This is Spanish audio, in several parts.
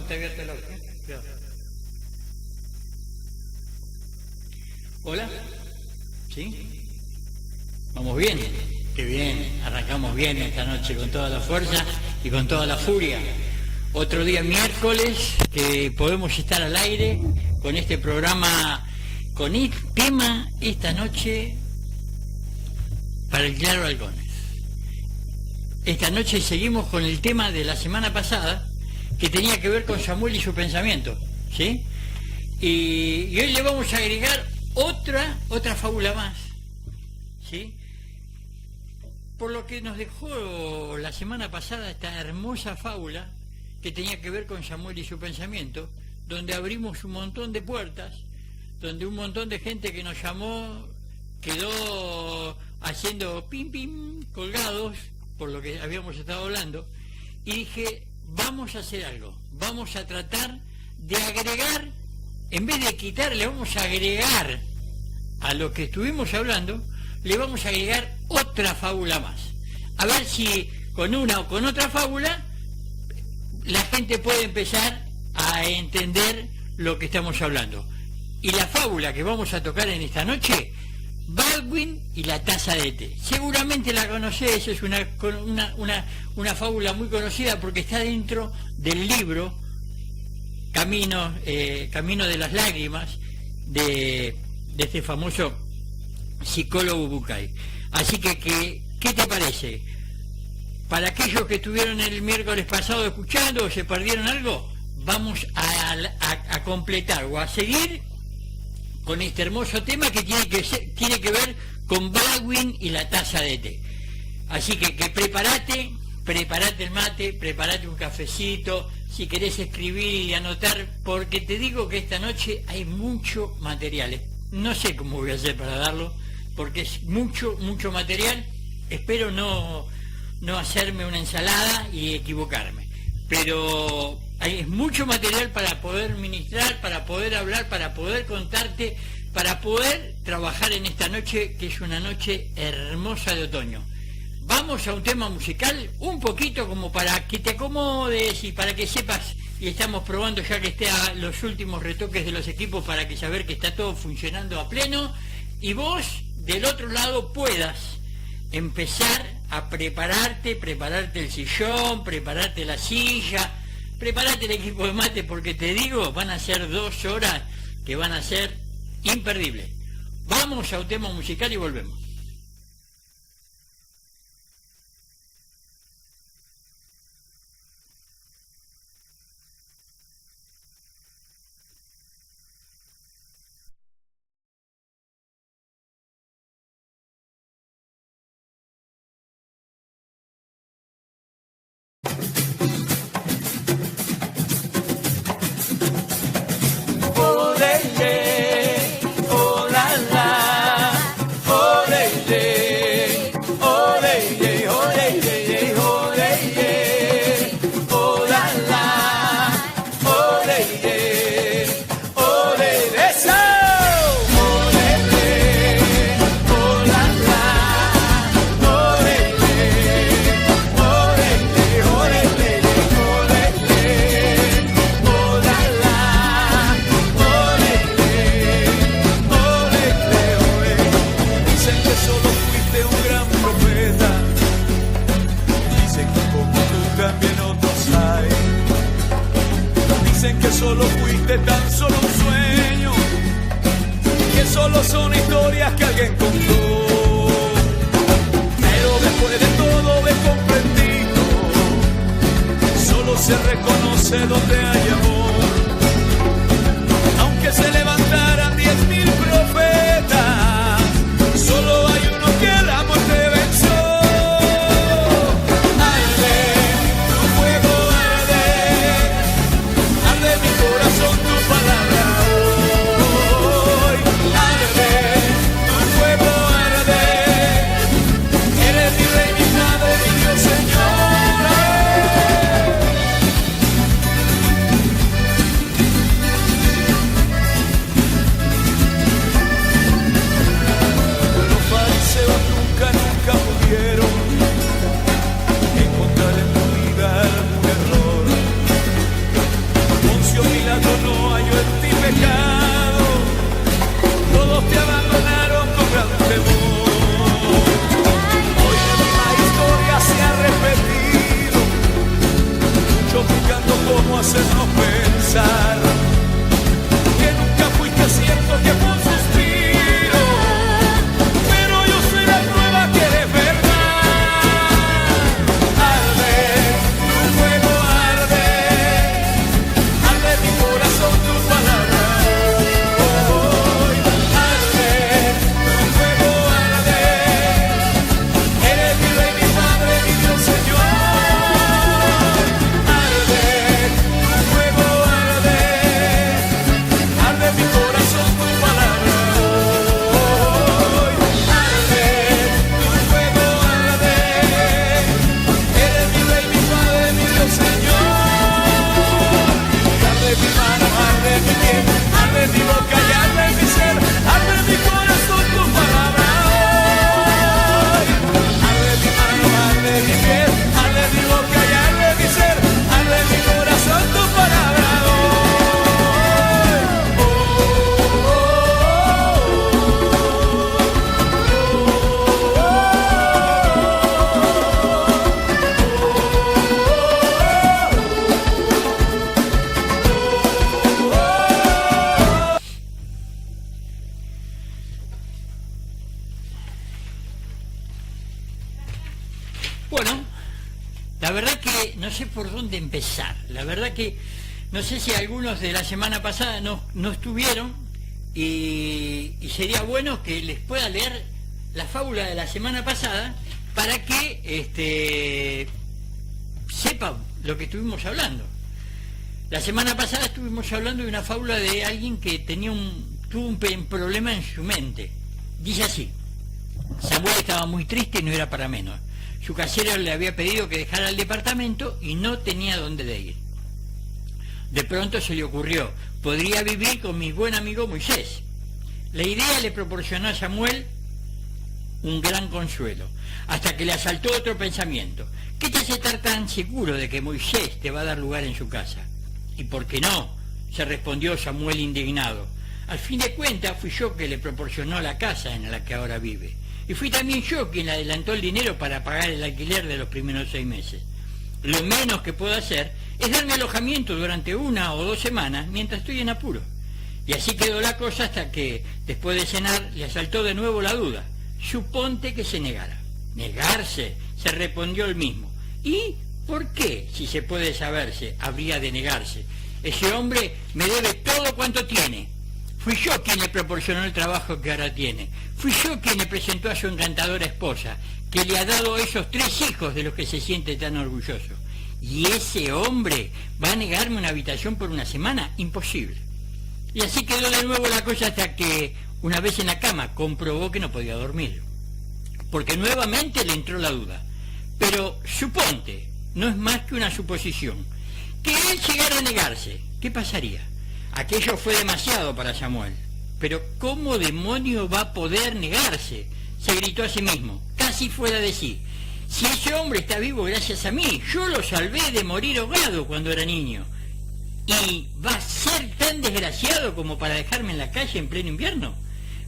está abierto el audio. Cuidado. Hola. ¿Sí? ¿Vamos bien? Qué bien, arrancamos bien esta noche con toda la fuerza y con toda la furia. Otro día miércoles que podemos estar al aire con este programa, con el tema esta noche para el Claro Halcones. Esta noche seguimos con el tema de la semana pasada que tenía que ver con Samuel y su pensamiento, ¿sí? Y hoy le vamos a agregar otra fábula más, ¿sí? Por lo que nos dejó la semana pasada esta hermosa fábula que tenía que ver con Samuel y su pensamiento, donde abrimos un montón de puertas, donde un montón de gente que nos llamó quedó haciendo pim pim colgados por lo que habíamos estado hablando, y dije, vamos a hacer algo, vamos a tratar de agregar, en vez de quitarle, vamos a agregar a lo que estuvimos hablando, le vamos a agregar otra fábula más. A ver si con una o con otra fábula la gente puede empezar a entender lo que estamos hablando. Y la fábula que vamos a tocar en esta noche, Baldwin y la taza de té. Seguramente la conocés, es una fábula muy conocida porque está dentro del libro Camino de las Lágrimas de este famoso psicólogo Bucay. Así que, ¿qué te parece? Para aquellos que estuvieron el miércoles pasado escuchando o se perdieron algo, vamos a completar o a seguir con este hermoso tema que tiene que ver con Baldwin y la taza de té. Así que prepárate el mate, prepárate un cafecito, si querés escribir y anotar, porque te digo que esta noche hay mucho material. No sé cómo voy a hacer para darlo, porque es mucho material. Espero no hacerme una ensalada y equivocarme, pero hay mucho material para poder ministrar, para poder hablar, para poder contarte, para poder trabajar en esta noche, que es una noche hermosa de otoño. Vamos a un tema musical, un poquito como para que te acomodes y para que sepas, y estamos probando ya que esté a los últimos retoques de los equipos para que saber que está todo funcionando a pleno, y vos del otro lado puedas empezar a prepararte el sillón, prepararte la silla, prepárate el equipo de mate, porque te digo, van a ser 2 horas que van a ser imperdibles. Vamos a un tema musical y volvemos. Solo fuiste tan solo un sueño, que solo son historias que alguien contó. Pero después de todo he comprendido, solo se reconoce donde hay amor. Aunque se levantaran 10.000 profetas, solo hay uno que la muerte venció. Bueno, la verdad que no sé por dónde empezar. La verdad que no sé si algunos de la semana pasada no estuvieron y sería bueno que les pueda leer la fábula de la semana pasada para que sepan lo que estuvimos hablando. La semana pasada estuvimos hablando de una fábula de alguien que tuvo un problema en su mente. Dice así: Samuel estaba muy triste y no era para menos. Su casero le había pedido que dejara el departamento y no tenía dónde ir. De pronto se le ocurrió: podría vivir con mi buen amigo Moisés. La idea le proporcionó a Samuel un gran consuelo, hasta que le asaltó otro pensamiento: ¿qué te hace estar tan seguro de que Moisés te va a dar lugar en su casa? ¿Y por qué no?, se respondió Samuel indignado. Al fin de cuentas fui yo que le proporcionó la casa en la que ahora vive, y fui también yo quien le adelantó el dinero para pagar el alquiler de los primeros 6 meses. Lo menos que puedo hacer es darme alojamiento durante 1 o 2 semanas mientras estoy en apuro. Y así quedó la cosa hasta que, después de cenar, le asaltó de nuevo la duda. Suponte que se negara. ¿Negarse?, se respondió él mismo. ¿Y por qué, si se puede saberse, habría de negarse? Ese hombre me debe todo cuanto tiene. Fui yo quien le proporcionó el trabajo que ahora tiene. Fui yo quien le presentó a su encantadora esposa, que le ha dado esos 3 hijos de los que se siente tan orgulloso. ¿Y ese hombre va a negarme una habitación por 1 semana? Imposible. Y así quedó de nuevo la cosa hasta que, una vez en la cama, comprobó que no podía dormir, porque nuevamente le entró la duda. Pero suponte, no es más que una suposición, que él llegara a negarse, ¿qué pasaría? Aquello fue demasiado para Samuel. Pero ¿cómo demonio va a poder negarse?, se gritó a sí mismo, casi fuera de sí. Si ese hombre está vivo gracias a mí, yo lo salvé de morir ahogado cuando era niño. ¿Y va a ser tan desgraciado como para dejarme en la calle en pleno invierno?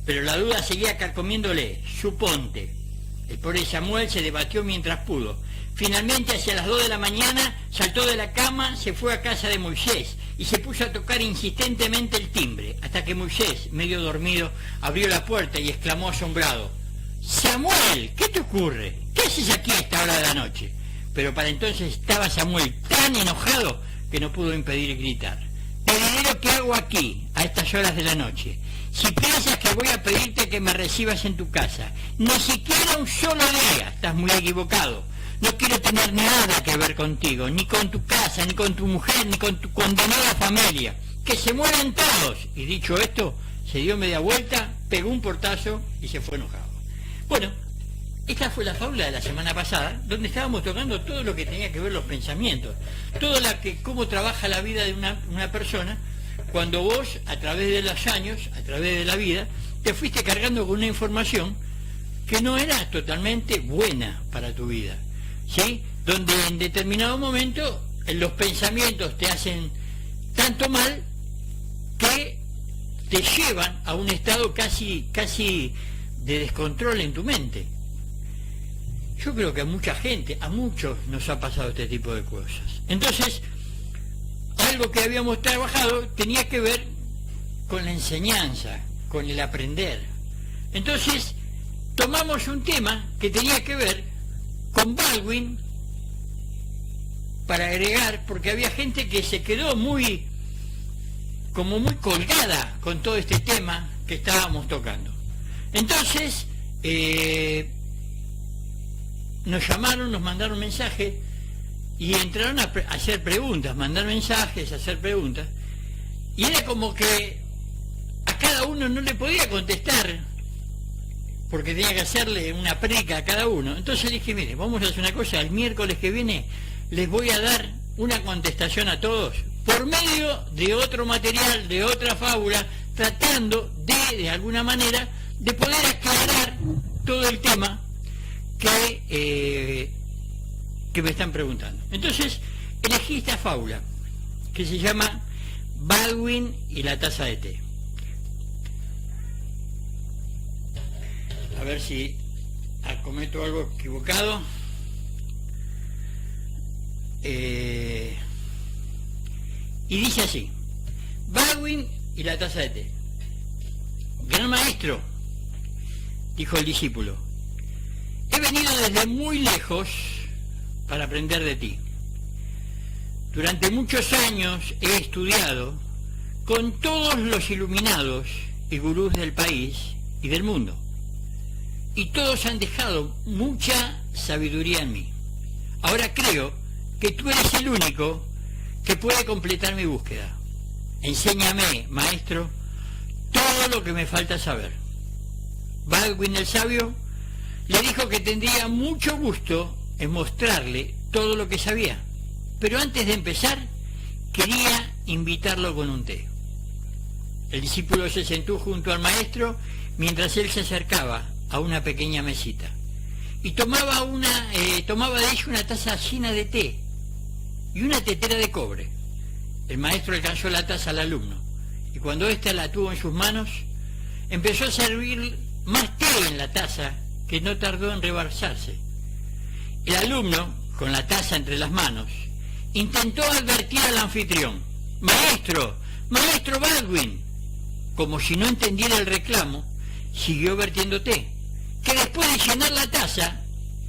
Pero la duda seguía carcomiéndole. Suponte. El pobre Samuel se debatió mientras pudo. Finalmente, hacia las 2 de la mañana, saltó de la cama, se fue a casa de Moisés y se puso a tocar insistentemente el timbre, hasta que Moisés, medio dormido, abrió la puerta y exclamó asombrado: «Samuel, ¿qué te ocurre? ¿Qué haces aquí a esta hora de la noche?». Pero para entonces estaba Samuel tan enojado que no pudo impedir gritar: «Te diré lo que hago aquí, a estas horas de la noche. Si piensas que voy a pedirte que me recibas en tu casa, ni siquiera un solo día, estás muy equivocado. No quiero tener nada que ver contigo, ni con tu casa, ni con tu mujer, ni con tu condenada familia. ¡Que se mueran todos!». Y dicho esto, se dio media vuelta, pegó un portazo y se fue enojado. Bueno, esta fue la fábula de la semana pasada, donde estábamos tocando todo lo que tenía que ver los pensamientos, cómo trabaja la vida de una persona, cuando vos, a través de los años, a través de la vida, te fuiste cargando con una información que no era totalmente buena para tu vida, ¿sí? Donde en determinado momento los pensamientos te hacen tanto mal que te llevan a un estado casi de descontrol en tu mente. Yo creo que a mucha gente, a muchos nos ha pasado este tipo de cosas. Entonces, algo que habíamos trabajado tenía que ver con la enseñanza, con el aprender. Entonces, tomamos un tema que tenía que ver con Baldwin para agregar, porque había gente que se quedó muy colgada con todo este tema que estábamos tocando. Entonces, nos llamaron, nos mandaron mensajes y entraron a hacer preguntas, mandar mensajes, hacer preguntas, y era como que a cada uno no le podía contestar porque tenía que hacerle una prédica a cada uno. Entonces dije: mire, vamos a hacer una cosa, el miércoles que viene les voy a dar una contestación a todos por medio de otro material, de otra fábula, tratando de alguna manera de poder aclarar todo el tema que me están preguntando. Entonces elegí esta fábula que se llama Baldwin y la taza de té. A ver si cometo algo equivocado. Y dice así: Baldwin y la taza de té. «Gran maestro», dijo el discípulo, «he venido desde muy lejos para aprender de ti. Durante muchos años he estudiado con todos los iluminados y gurús del país y del mundo, y todos han dejado mucha sabiduría en mí. Ahora creo que tú eres el único que puede completar mi búsqueda. Enséñame, maestro, todo lo que me falta saber. Baldwin el sabio le dijo que tendría mucho gusto en mostrarle todo lo que sabía, pero antes de empezar quería invitarlo con un té. El discípulo se sentó junto al maestro mientras él se acercaba a una pequeña mesita y tomaba de ella una taza llena de té y una tetera de cobre. El maestro alcanzó la taza al alumno y cuando ésta la tuvo en sus manos empezó a servir más té en la taza, que no tardó en rebalsarse. El alumno, con la taza entre las manos, intentó advertir al anfitrión: «Maestro, maestro Baldwin». Como si no entendiera el reclamo, siguió vertiendo té, que después de llenar la taza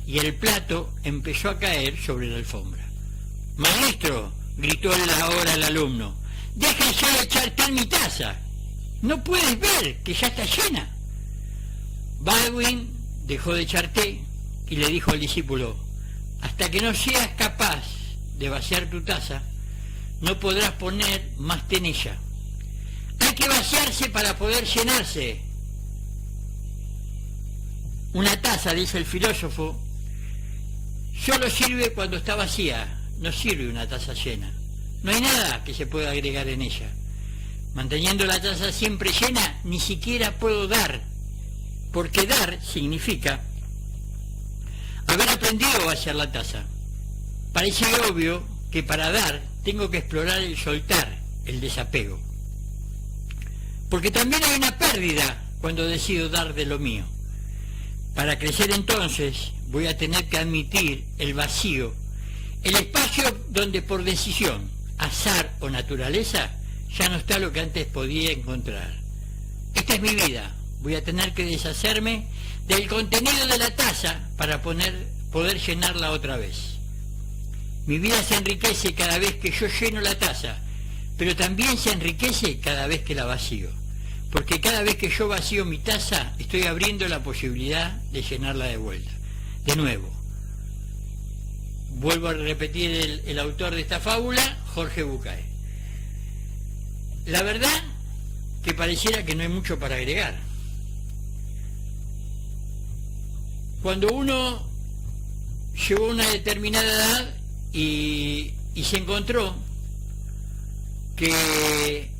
y el plato empezó a caer sobre la alfombra. «Maestro», gritó ahora el alumno, «deja ya de echar té en mi taza. ¿No puedes ver que ya está llena?». Baldwin dejó de echar té y le dijo al discípulo: «Hasta que no seas capaz de vaciar tu taza, no podrás poner más té en ella. Hay que vaciarse para poder llenarse». Una taza, dice el filósofo, solo sirve cuando está vacía, no sirve una taza llena. No hay nada que se pueda agregar en ella. Manteniendo la taza siempre llena, ni siquiera puedo dar, porque dar significa haber aprendido a vaciar la taza. Parece obvio que para dar tengo que explorar el soltar, el desapego. Porque también hay una pérdida cuando decido dar de lo mío. Para crecer entonces voy a tener que admitir el vacío, el espacio donde por decisión, azar o naturaleza ya no está lo que antes podía encontrar. Esta es mi vida. Voy a tener que deshacerme del contenido de la taza para poder llenarla otra vez. Mi vida se enriquece cada vez que yo lleno la taza, pero también se enriquece cada vez que la vacío, porque cada vez que yo vacío mi taza estoy abriendo la posibilidad de llenarla de vuelta. De nuevo, vuelvo a repetir el autor de esta fábula, Jorge Bucay. La verdad que pareciera que no hay mucho para agregar. Cuando uno llegó a una determinada edad y se encontró que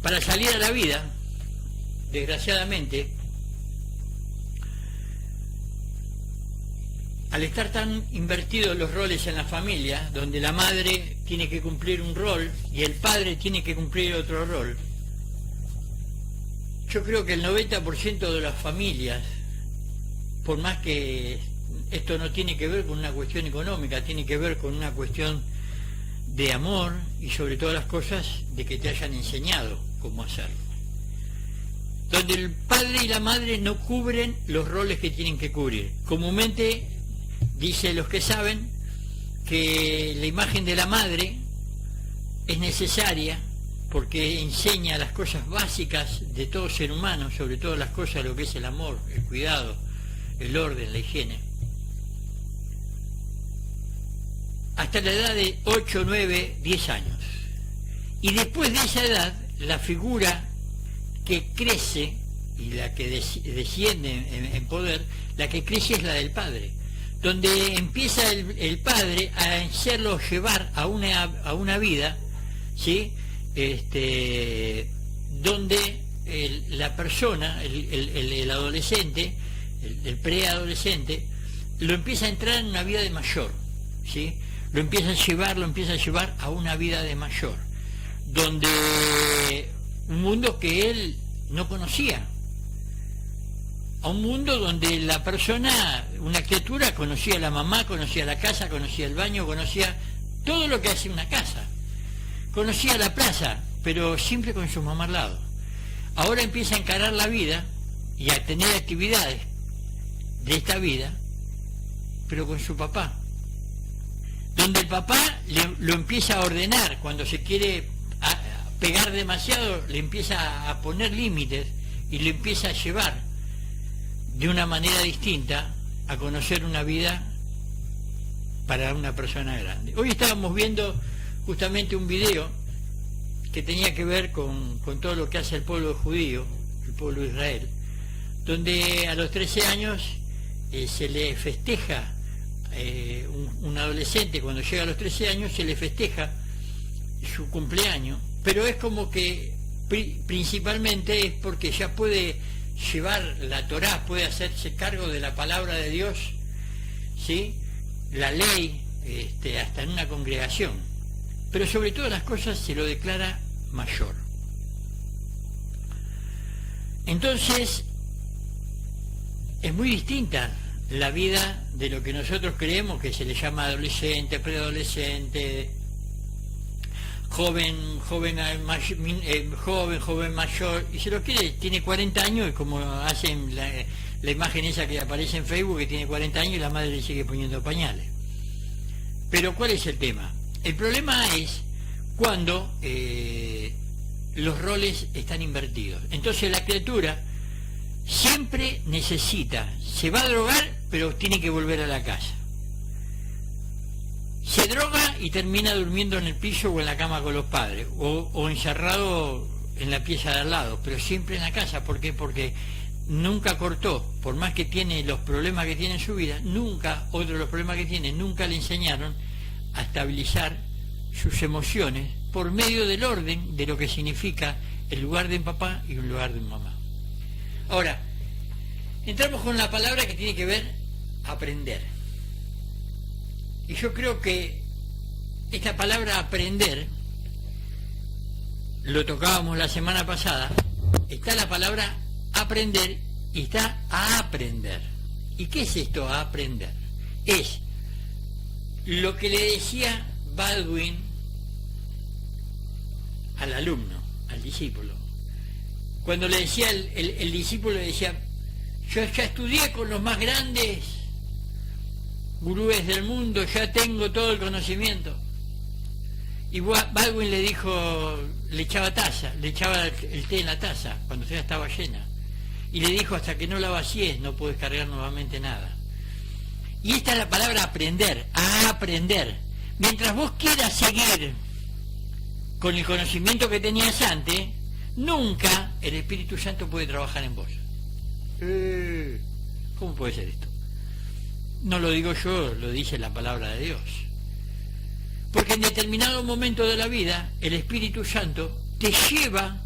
para salir a la vida, desgraciadamente, al estar tan invertidos los roles en la familia, donde la madre tiene que cumplir un rol y el padre tiene que cumplir otro rol, yo creo que el 90% de las familias, por más que esto no tiene que ver con una cuestión económica, tiene que ver con una cuestión de amor y sobre todas las cosas de que te hayan enseñado cómo hacerlo. Donde el padre y la madre no cubren los roles que tienen que cubrir. Comúnmente dice los que saben que la imagen de la madre es necesaria porque enseña las cosas básicas de todo ser humano, sobre todo las cosas, lo que es el amor, el cuidado, el orden, la higiene. Hasta la edad de 8, 9, 10 años. Y después de esa edad, la figura que crece y la que desciende en poder, la que crece es la del padre, donde empieza el padre a hacerlo llevar a una vida, ¿sí? Donde la persona, el adolescente, el preadolescente, lo empieza a entrar en una vida de mayor, ¿sí? Lo empieza a llevar a una vida de mayor, donde un mundo que él no conocía, a un mundo donde la persona, una criatura, conocía a la mamá, conocía la casa, conocía el baño, conocía todo lo que hace una casa, conocía la plaza, pero siempre con su mamá al lado. Ahora empieza a encarar la vida y a tener actividades de esta vida pero con su papá. Donde el papá lo empieza a ordenar, cuando se quiere pegar demasiado, le empieza a poner límites y le empieza a llevar de una manera distinta a conocer una vida para una persona grande. Hoy estábamos viendo justamente un video que tenía que ver con todo lo que hace el pueblo judío, el pueblo de Israel, donde a los 13 años se le festeja, un adolescente cuando llega a los 13 años se le festeja su cumpleaños, pero es como que principalmente es porque ya puede llevar la Torá, puede hacerse cargo de la palabra de Dios, ¿sí?, la ley, hasta en una congregación, pero sobre todas las cosas se lo declara mayor. Entonces es muy distinta la vida de lo que nosotros creemos que se le llama adolescente, preadolescente, joven mayor, y se lo quiere, tiene 40 años, y como hacen la imagen esa que aparece en Facebook, que tiene 40 años y la madre le sigue poniendo pañales. Pero ¿cuál es el tema? El problema es cuando los roles están invertidos. Entonces la criatura siempre necesita, se va a drogar, pero tiene que volver a la casa. Se droga y termina durmiendo en el piso o en la cama con los padres, o encerrado en la pieza de al lado, pero siempre en la casa. ¿Por qué? Porque nunca cortó, por más que tiene los problemas que tiene en su vida, nunca, otro de los problemas que tiene, nunca le enseñaron a estabilizar sus emociones por medio del orden de lo que significa el lugar de un papá y un lugar de mamá. Ahora, entramos con la palabra que tiene que ver aprender. Y yo creo que esta palabra aprender, lo tocábamos la semana pasada, está la palabra aprender y está a aprender. ¿Y qué es esto a aprender? Es lo que le decía Baldwin al alumno, al discípulo. Cuando le decía el discípulo, le decía: yo ya estudié con los más grandes gurúes del mundo, ya tengo todo el conocimiento. Y Baldwin le dijo, le echaba el té en la taza cuando ya estaba llena, y le dijo: hasta que no la vacíes no puedes cargar nuevamente nada. Y esta es la palabra aprender, a aprender. Mientras vos quieras seguir con el conocimiento que tenías antes, nunca el Espíritu Santo puede trabajar en vos. ¿Cómo puede ser esto? No lo digo yo, lo dice la palabra de Dios. Porque en determinado momento de la vida, el Espíritu Santo te lleva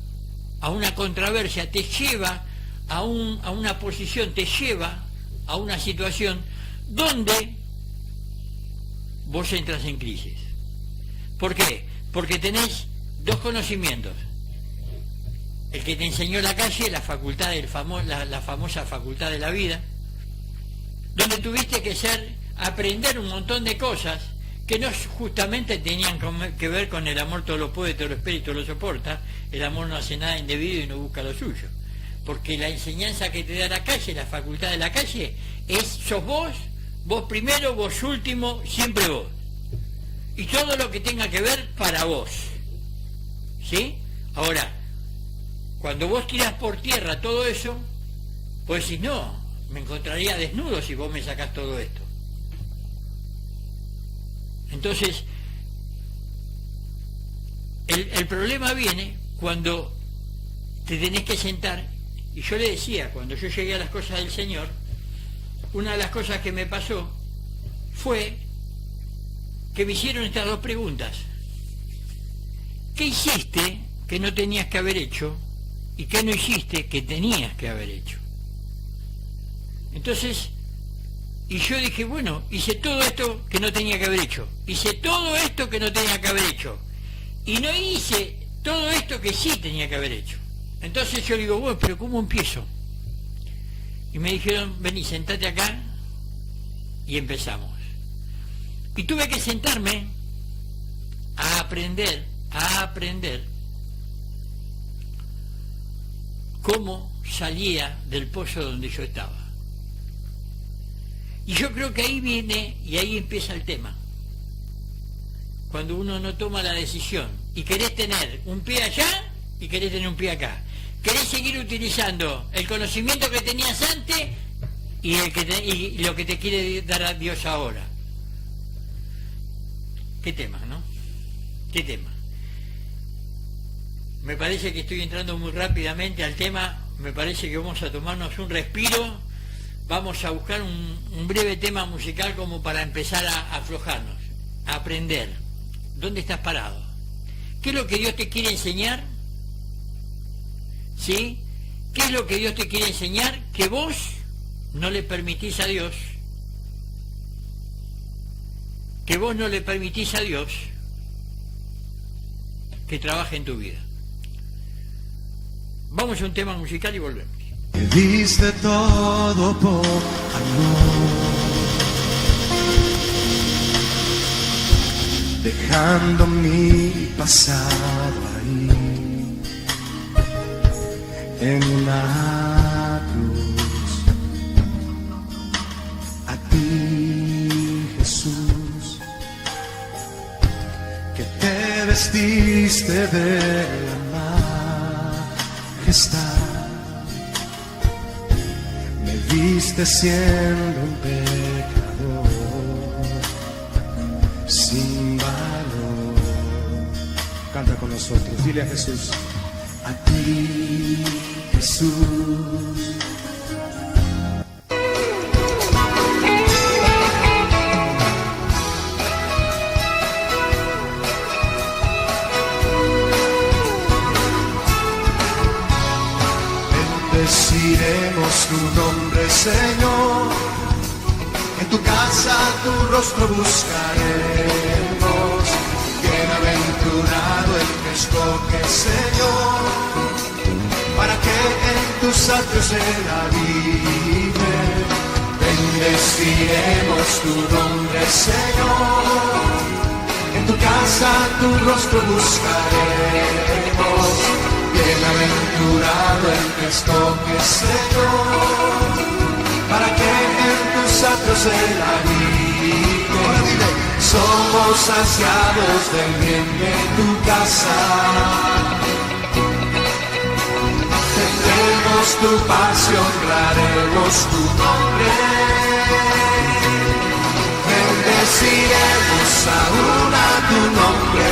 a una controversia, te lleva a una posición, te lleva a una situación donde vos entras en crisis. ¿Por qué? Porque tenés dos conocimientos: el que te enseñó la calle, la famosa facultad de la vida, donde tuviste que aprender un montón de cosas que no justamente tenían que ver con el amor todo lo puede, todo lo espera y todo lo soporta. El amor no hace nada indebido y no busca lo suyo. Porque la enseñanza que te da la calle, la facultad de la calle, sos vos primero, vos último, siempre vos. Y todo lo que tenga que ver para vos. ¿Sí? Ahora, cuando vos tirás por tierra todo eso, pues decís: no, me encontraría desnudo si vos me sacás todo esto. Entonces, el problema viene cuando te tenés que sentar. Y yo le decía, cuando yo llegué a las cosas del Señor, una de las cosas que me pasó fue que me hicieron estas dos preguntas: ¿qué hiciste que no tenías que haber hecho? ¿Y qué no hiciste que tenías que haber hecho? Entonces, y yo dije: bueno, hice todo esto que no tenía que haber hecho, hice todo esto que no tenía que haber hecho, y no hice todo esto que sí tenía que haber hecho. Entonces yo digo: bueno, pero ¿cómo empiezo? Y me dijeron: vení, sentate acá, y empezamos. Y tuve que sentarme a aprender cómo salía del pozo donde yo estaba. Y yo creo que ahí viene y ahí empieza el tema. Cuando uno no toma la decisión y querés tener un pie allá y querés tener un pie acá. Querés seguir utilizando el conocimiento que tenías antes y, y lo que te quiere dar a Dios ahora. ¿Qué tema, no? ¿Qué tema? Me parece que estoy entrando muy rápidamente al tema. Me parece que vamos a tomarnos un respiro. Vamos a buscar un breve tema musical como para empezar a aflojarnos, a aprender. ¿Dónde estás parado? ¿Qué es lo que Dios te quiere enseñar? ¿Sí? ¿Qué es lo que Dios te quiere enseñar? Que vos no le permitís a Dios, que vos no le permitís a Dios que trabaje en tu vida. Vamos a un tema musical y volvemos. Me diste todo por amor, dejando mi pasado ahí en una cruz. A ti, Jesús, que te vestiste de la majestad, me viste siendo un pecador sin valor. Canta con nosotros, dile a Jesús. A ti, Jesús. Bendeciremos tu nombre, Señor. En tu casa tu rostro buscaremos. Bienaventurado el que escoge, Señor, para que en tus atrios Él habite. Bendeciremos tu nombre, Señor. En tu casa tu rostro buscaremos. Bienaventurado el que escoge, Señor, para que en tus atrios Él habite. Ahora dile, somos saciados del bien de tu casa. Tendremos tu paz y honraremos tu nombre. Bendeciremos aún a tu nombre.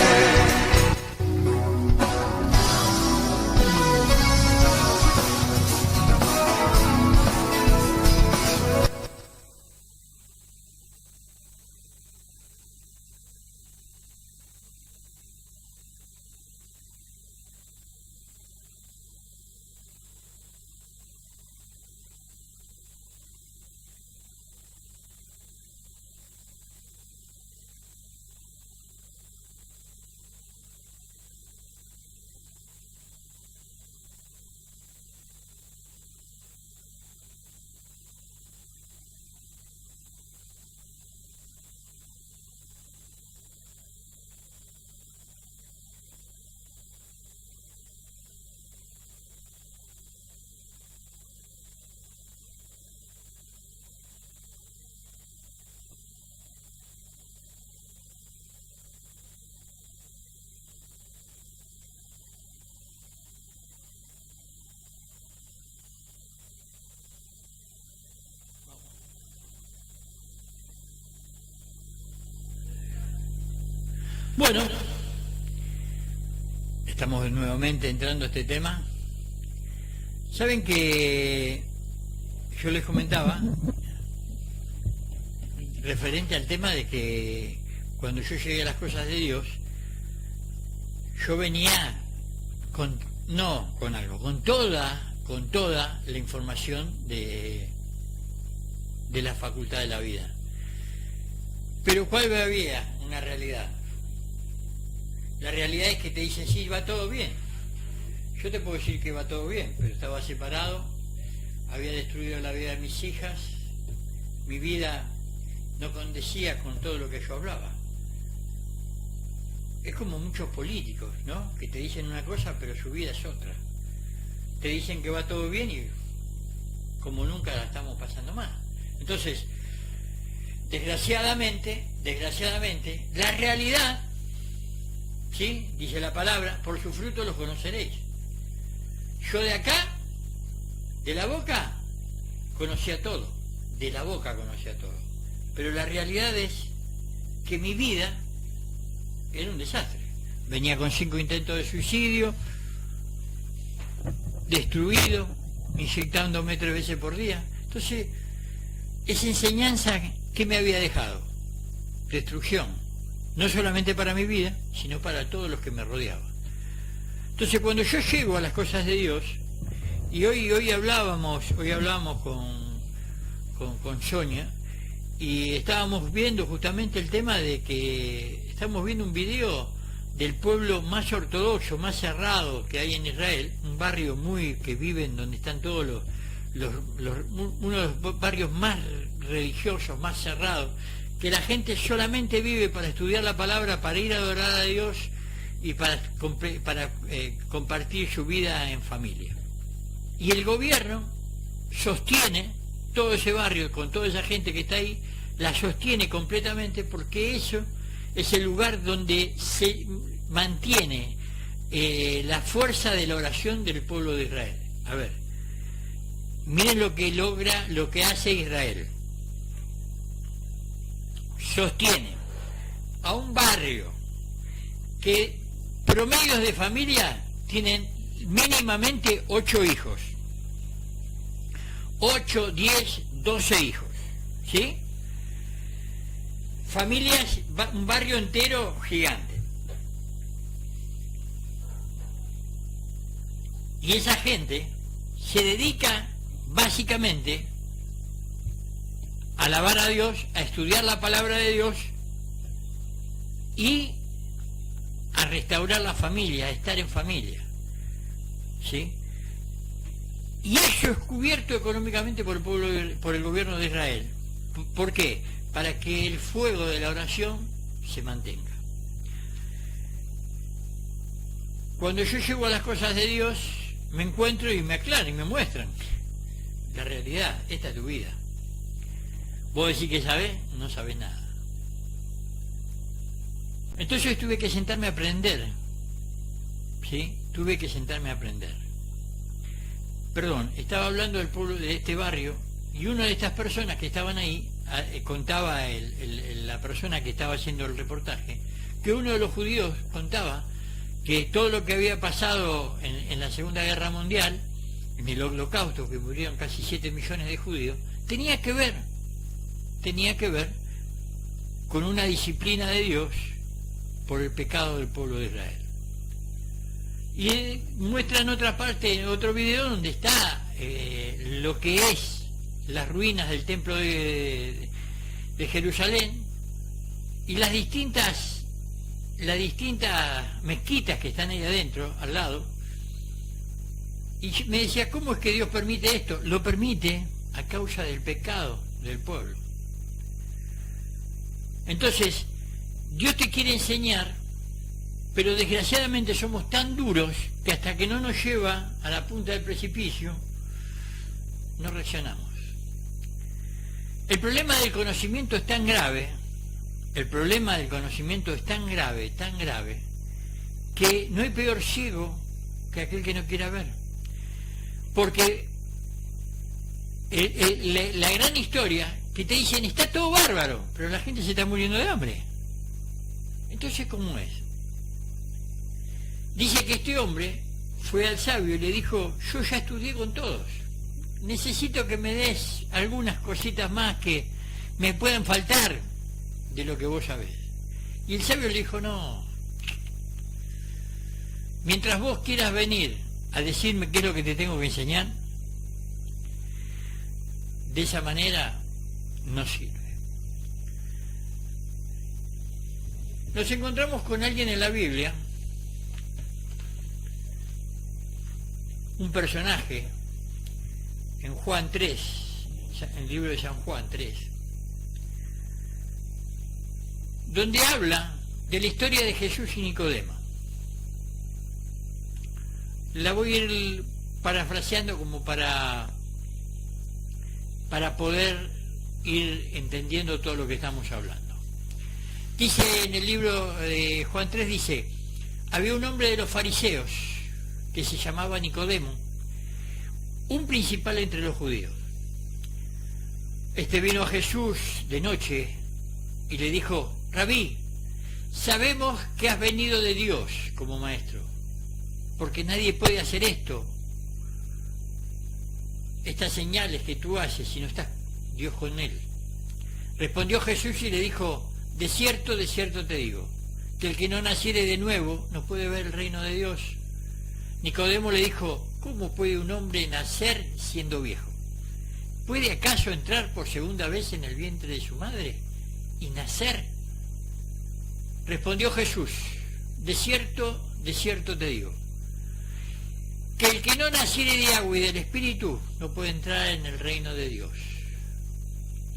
Bueno, estamos nuevamente entrando a este tema. Saben que yo les comentaba referente al tema de que cuando yo llegué a las cosas de Dios, yo venía con toda la información de la facultad de la vida. Pero ¿cuál había? Una realidad. La realidad es que te dicen, sí, va todo bien. Yo te puedo decir que va todo bien, pero estaba separado, había destruido la vida de mis hijas, mi vida no condecía con todo lo que yo hablaba. Es como muchos políticos, ¿no? Que te dicen una cosa, pero su vida es otra. Te dicen que va todo bien y como nunca la estamos pasando mal. Entonces, desgraciadamente, la realidad, ¿sí?, dice la palabra, por su fruto los conoceréis. Yo de acá, de la boca, conocía todo, de la boca conocía todo, pero la realidad es que mi vida era un desastre. Venía con 5 intentos de suicidio, destruido, inyectándome 3 veces por día. Entonces, esa enseñanza, ¿qué me había dejado? Destrucción, no solamente para mi vida, sino para todos los que me rodeaban. Entonces, cuando yo llego a las cosas de Dios, y hoy hablábamos con Sonia, y estábamos viendo justamente el tema de que estamos viendo un video del pueblo más ortodoxo, más cerrado que hay en Israel, un barrio que viven donde están todos uno de los barrios más religiosos, más cerrados, que la gente solamente vive para estudiar la palabra, para ir a adorar a Dios y para compartir su vida en familia. Y el gobierno sostiene todo ese barrio, con toda esa gente que está ahí, la sostiene completamente, porque eso es el lugar donde se mantiene la fuerza de la oración del pueblo de Israel. A ver, miren lo que hace Israel. Sostiene a un barrio que promedios de familia tienen mínimamente 8 hijos. 8, 10, 12 hijos, ¿sí? Familias, un barrio entero gigante. Y esa gente se dedica básicamente a alabar a Dios, a estudiar la palabra de Dios y a restaurar la familia, a estar en familia, ¿sí? Y eso es cubierto económicamente por el gobierno de Israel. ¿Por qué? Para que el fuego de la oración se mantenga. Cuando yo llego a las cosas de Dios, me encuentro y me aclaran y me muestran la realidad. Esta es tu vida. Vos decís que sabés, no sabés nada. Entonces tuve que sentarme a aprender, ¿sí? Tuve que sentarme a aprender. Perdón, estaba hablando del pueblo de este barrio, y una de estas personas que estaban ahí, contaba la persona que estaba haciendo el reportaje, que uno de los judíos contaba que todo lo que había pasado en la Segunda Guerra Mundial, en el Holocausto, que murieron casi 7 millones de judíos, tenía que ver con una disciplina de Dios por el pecado del pueblo de Israel. Y muestra en otra parte, en otro video, donde está lo que es las ruinas del templo de Jerusalén y las distintas mezquitas que están ahí adentro, al lado. Y me decía, ¿cómo es que Dios permite esto? Lo permite a causa del pecado del pueblo. Entonces, Dios te quiere enseñar, pero desgraciadamente somos tan duros que hasta que no nos lleva a la punta del precipicio, no reaccionamos. El problema del conocimiento es tan grave, tan grave, que no hay peor ciego que aquel que no quiera ver. Porque la gran historia que te dicen, está todo bárbaro, pero la gente se está muriendo de hambre. Entonces, ¿cómo es? Dice que este hombre fue al sabio y le dijo, yo ya estudié con todos, necesito que me des algunas cositas más que me puedan faltar de lo que vos sabés. Y el sabio le dijo, no, mientras vos quieras venir a decirme qué es lo que te tengo que enseñar, de esa manera no sirve. Nos encontramos con alguien en la Biblia, un personaje, en Juan 3, en el libro de San Juan 3, donde habla de la historia de Jesús y Nicodemo. La voy a ir parafraseando como para poder ir entendiendo todo lo que estamos hablando. Dice en el libro de Juan 3, dice, había un hombre de los fariseos que se llamaba Nicodemo, un principal entre los judíos. Este vino a Jesús de noche y le dijo, Rabí, sabemos que has venido de Dios como maestro, porque nadie puede hacer estas señales que tú haces si no está Dios con él. Respondió Jesús y le dijo, de cierto te digo, que el que no naciere de nuevo no puede ver el reino de Dios. Nicodemo le dijo, ¿cómo puede un hombre nacer siendo viejo? ¿Puede acaso entrar por segunda vez en el vientre de su madre y nacer? Respondió Jesús, de cierto te digo, que el que no naciere de agua y del Espíritu no puede entrar en el reino de Dios.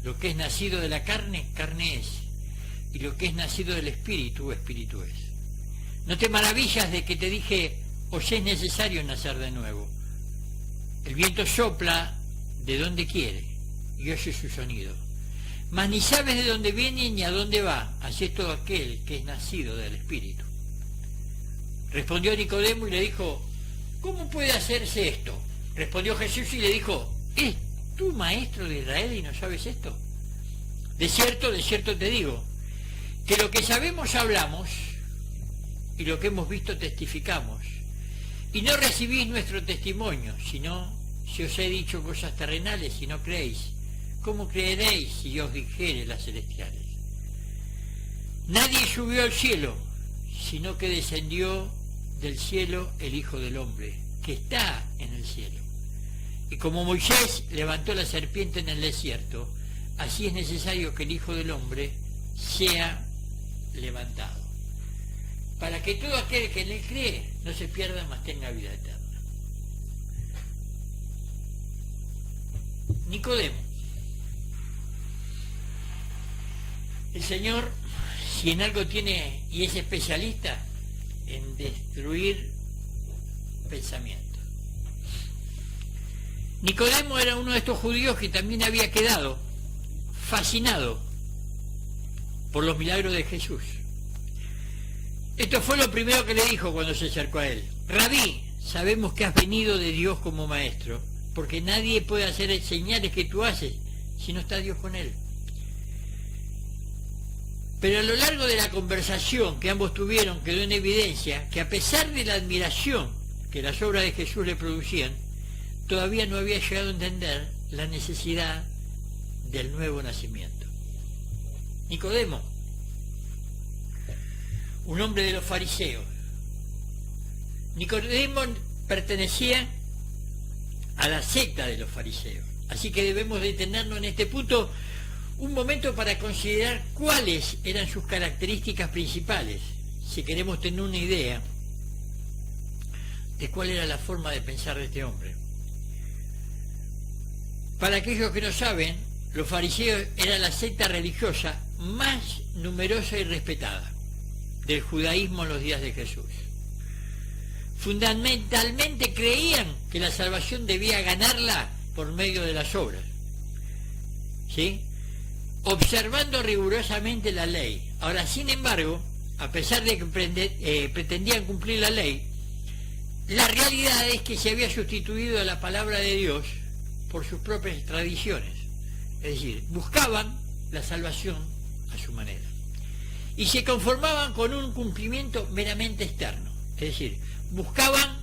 Lo que es nacido de la carne, carne es, y lo que es nacido del Espíritu, Espíritu es. No te maravillas de que te dije, os es necesario nacer de nuevo. El viento sopla de donde quiere y oye su sonido, mas ni sabes de dónde viene ni a dónde va, así es todo aquel que es nacido del Espíritu. Respondió Nicodemo y le dijo, ¿cómo puede hacerse esto? Respondió Jesús y le dijo, ¿es tú maestro de Israel y no sabes esto? De cierto te digo, que lo que sabemos hablamos y lo que hemos visto testificamos, y no recibís nuestro testimonio, sino si os he dicho cosas terrenales y no creéis, ¿cómo creeréis si yo os dijere las celestiales? Nadie subió al cielo, sino que descendió del cielo el Hijo del Hombre, que está en el cielo. Y como Moisés levantó la serpiente en el desierto, así es necesario que el Hijo del Hombre sea levantado, para que todo aquel que en él cree no se pierda, mas tenga vida eterna. Nicodemo. El Señor, si en algo tiene y es especialista, en destruir pensamientos. Nicodemo era uno de estos judíos que también había quedado fascinado por los milagros de Jesús. Esto fue lo primero que le dijo cuando se acercó a él. Rabí, sabemos que has venido de Dios como maestro, porque nadie puede hacer señales que tú haces si no está Dios con él. Pero a lo largo de la conversación que ambos tuvieron quedó en evidencia que a pesar de la admiración que las obras de Jesús le producían, todavía no había llegado a entender la necesidad del nuevo nacimiento. Nicodemo, un hombre de los fariseos. Nicodemo pertenecía a la secta de los fariseos, así que debemos detenernos en este punto un momento para considerar cuáles eran sus características principales, si queremos tener una idea de cuál era la forma de pensar de este hombre. Para aquellos que no saben, los fariseos eran la secta religiosa más numerosa y respetada del judaísmo en los días de Jesús. Fundamentalmente creían que la salvación debía ganarla por medio de las obras, ¿sí?, observando rigurosamente la ley. Ahora, sin embargo, a pesar de que pretendían cumplir la ley, la realidad es que se había sustituido la palabra de Dios por sus propias tradiciones. Es decir, buscaban la salvación a su manera. Y se conformaban con un cumplimiento meramente externo. Es decir, buscaban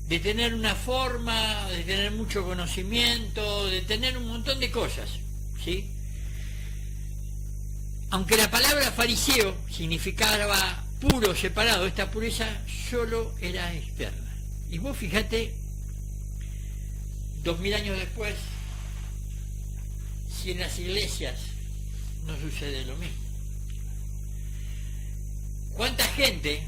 de tener una forma, de tener mucho conocimiento, de tener un montón de cosas, ¿sí? Aunque la palabra fariseo significaba puro, separado, esta pureza solo era externa. Y vos fíjate, 2000 años después, si en las iglesias no sucede lo mismo. ¿Cuánta gente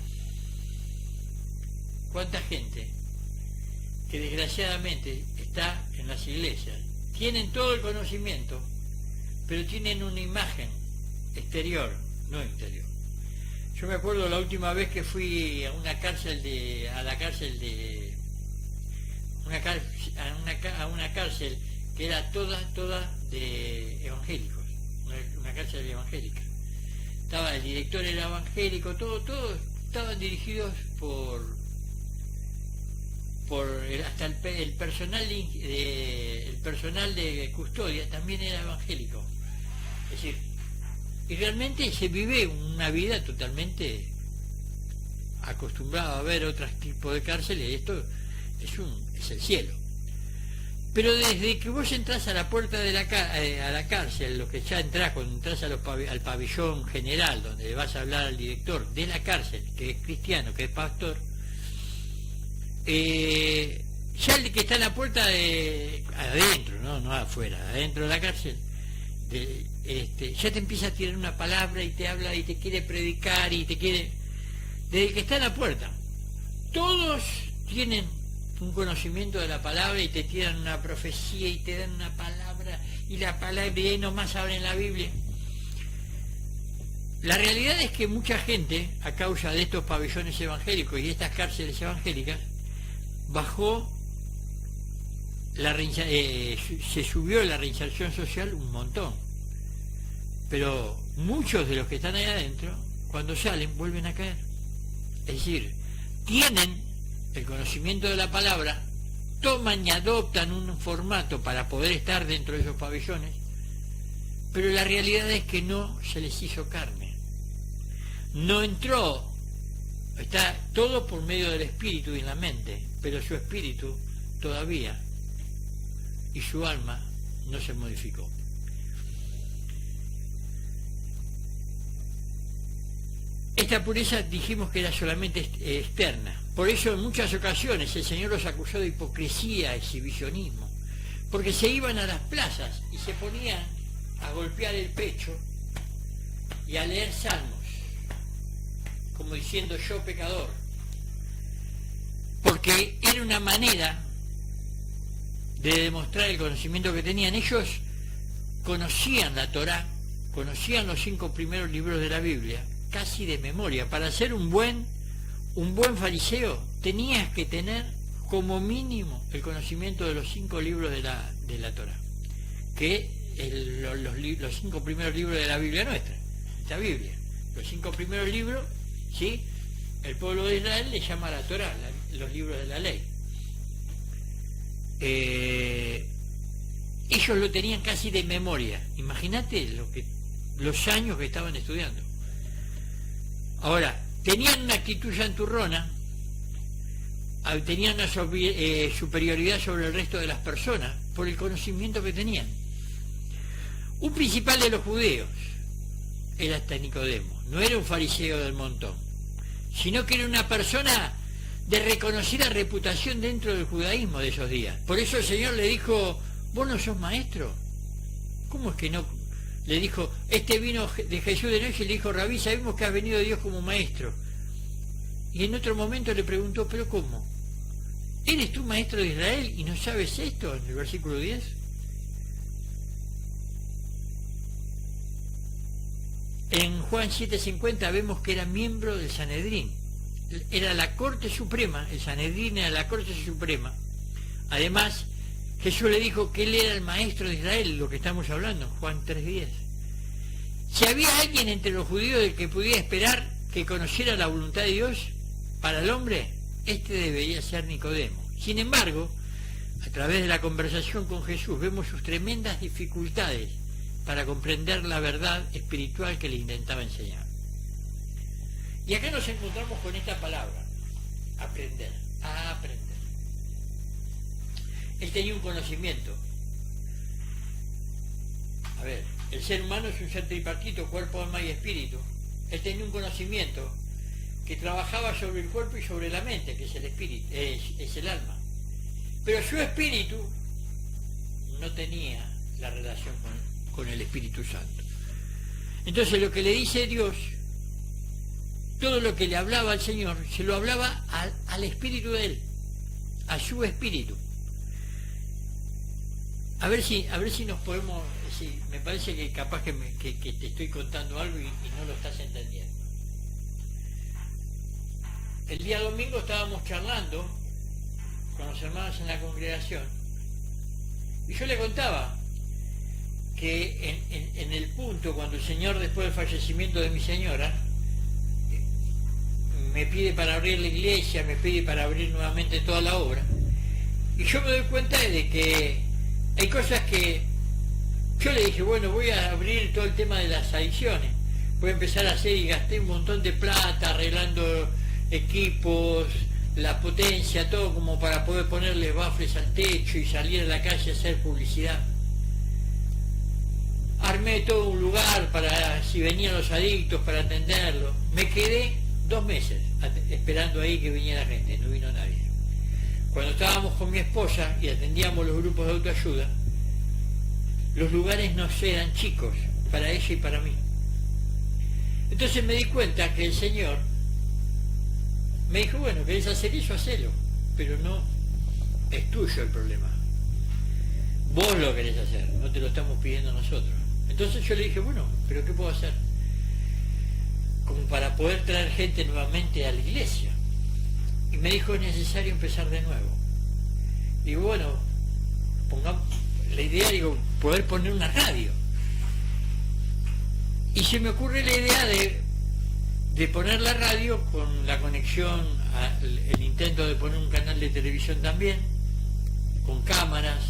que desgraciadamente está en las iglesias? Tienen todo el conocimiento, pero tienen una imagen exterior, no interior. Yo me acuerdo la última vez que fui a una cárcel que era toda de evangélicos, una cárcel evangélica. El director era evangélico, todos estaban dirigidos hasta el personal de custodia también era evangélico. Es decir, y realmente se vive una vida totalmente acostumbrado a ver otros tipos de cárceles, y esto es el cielo. Pero desde que vos entrás a la puerta de a la cárcel, lo que ya entrás, cuando entrás al pabellón general, donde vas a hablar al director de la cárcel, que es cristiano, que es pastor, ya el que está en la puerta adentro, no afuera, adentro de la cárcel, ya te empieza a tirar una palabra y te habla y te quiere predicar y te quiere... Desde que está en la puerta, todos tienen un conocimiento de la palabra y te tiran una profecía y te dan una palabra y la palabra y ahí nomás abren la Biblia. La realidad es que mucha gente, a causa de estos pabellones evangélicos y estas cárceles evangélicas, se subió la reinserción social un montón, pero muchos de los que están ahí adentro, cuando salen, vuelven a caer. Es decir, tienen el conocimiento de la palabra, toman y adoptan un formato para poder estar dentro de esos pabellones, pero la realidad es que no se les hizo carne, no entró, está todo por medio del espíritu y la mente, pero su espíritu todavía y su alma no se modificó. Esta pureza dijimos que era solamente externa. Por eso en muchas ocasiones el Señor los acusó de hipocresía, exhibicionismo, porque se iban a las plazas y se ponían a golpear el pecho y a leer salmos, como diciendo yo pecador, porque era una manera de demostrar el conocimiento que tenían. Ellos conocían la Torá, conocían los 5 primeros libros de la Biblia, casi de memoria. Para ser un buen fariseo tenías que tener como mínimo el conocimiento de los 5 libros de la Torá, que los 5 primeros libros de la Biblia nuestra, esta Biblia, los 5 primeros libros, ¿sí? El pueblo de Israel le llama la Torá, los libros de la ley. Ellos lo tenían casi de memoria. Imagínate los años que estaban estudiando. Ahora, tenían una actitud santurrona, tenían una superioridad sobre el resto de las personas por el conocimiento que tenían. Un principal de los judíos era hasta Nicodemo, no era un fariseo del montón, sino que era una persona de reconocida reputación dentro del judaísmo de esos días. Por eso el Señor le dijo, ¿vos no sos maestro? ¿Cómo es que no? Le dijo, vino de Jesús de noche y le dijo, Rabí, sabemos que has venido de Dios como maestro. Y en otro momento le preguntó, ¿pero cómo? ¿Eres tú maestro de Israel y no sabes esto? En el versículo 10. En Juan 7:50 vemos que era miembro del Sanedrín. Era la Corte Suprema, el Sanedrín era la Corte Suprema. Además, Jesús le dijo que él era el maestro de Israel, lo que estamos hablando, Juan 3:10. Si había alguien entre los judíos del que pudiera esperar que conociera la voluntad de Dios para el hombre, debería ser Nicodemo. Sin embargo, a través de la conversación con Jesús vemos sus tremendas dificultades para comprender la verdad espiritual que le intentaba enseñar. Y acá nos encontramos con esta palabra, aprender, a aprender. Él tenía un conocimiento. A ver, el ser humano es un ser tripartito, cuerpo, alma y espíritu. Él tenía un conocimiento que trabajaba sobre el cuerpo y sobre la mente, que es el espíritu, es el alma. Pero su espíritu no tenía la relación con el Espíritu Santo. Entonces lo que le dice Dios, todo lo que le hablaba al Señor, se lo hablaba al espíritu de él, a su espíritu. A ver si nos podemos, me parece que capaz que te estoy contando algo y no lo estás entendiendo. El día domingo estábamos charlando con los hermanos en la congregación y yo le contaba que en el punto, cuando el Señor, después del fallecimiento de mi señora, me pide para abrir la iglesia, me pide para abrir nuevamente toda la obra, y yo me doy cuenta de que hay cosas que yo le dije, bueno, voy a abrir todo el tema de las adicciones, voy a empezar a hacer, y gasté un montón de plata arreglando equipos, la potencia, todo como para poder ponerle baffles al techo y salir a la calle a hacer publicidad. Armé todo un lugar para, si venían los adictos, para atenderlos. Me quedé 2 meses esperando ahí que viniera gente, no vino nadie. Cuando estábamos con mi esposa y atendíamos los grupos de autoayuda, los lugares no eran chicos para ella y para mí. Entonces me di cuenta que el Señor me dijo, bueno, querés hacer eso, hacelo, pero no es tuyo el problema. Vos lo querés hacer, no te lo estamos pidiendo nosotros. Entonces yo le dije, bueno, pero ¿qué puedo hacer? Como para poder traer gente nuevamente a la iglesia. Y me dijo, es necesario empezar de nuevo. Digo, bueno, pongamos la idea, digo, poder poner una radio. Y se me ocurre la idea de poner la radio con la conexión, el intento de poner un canal de televisión también, con cámaras,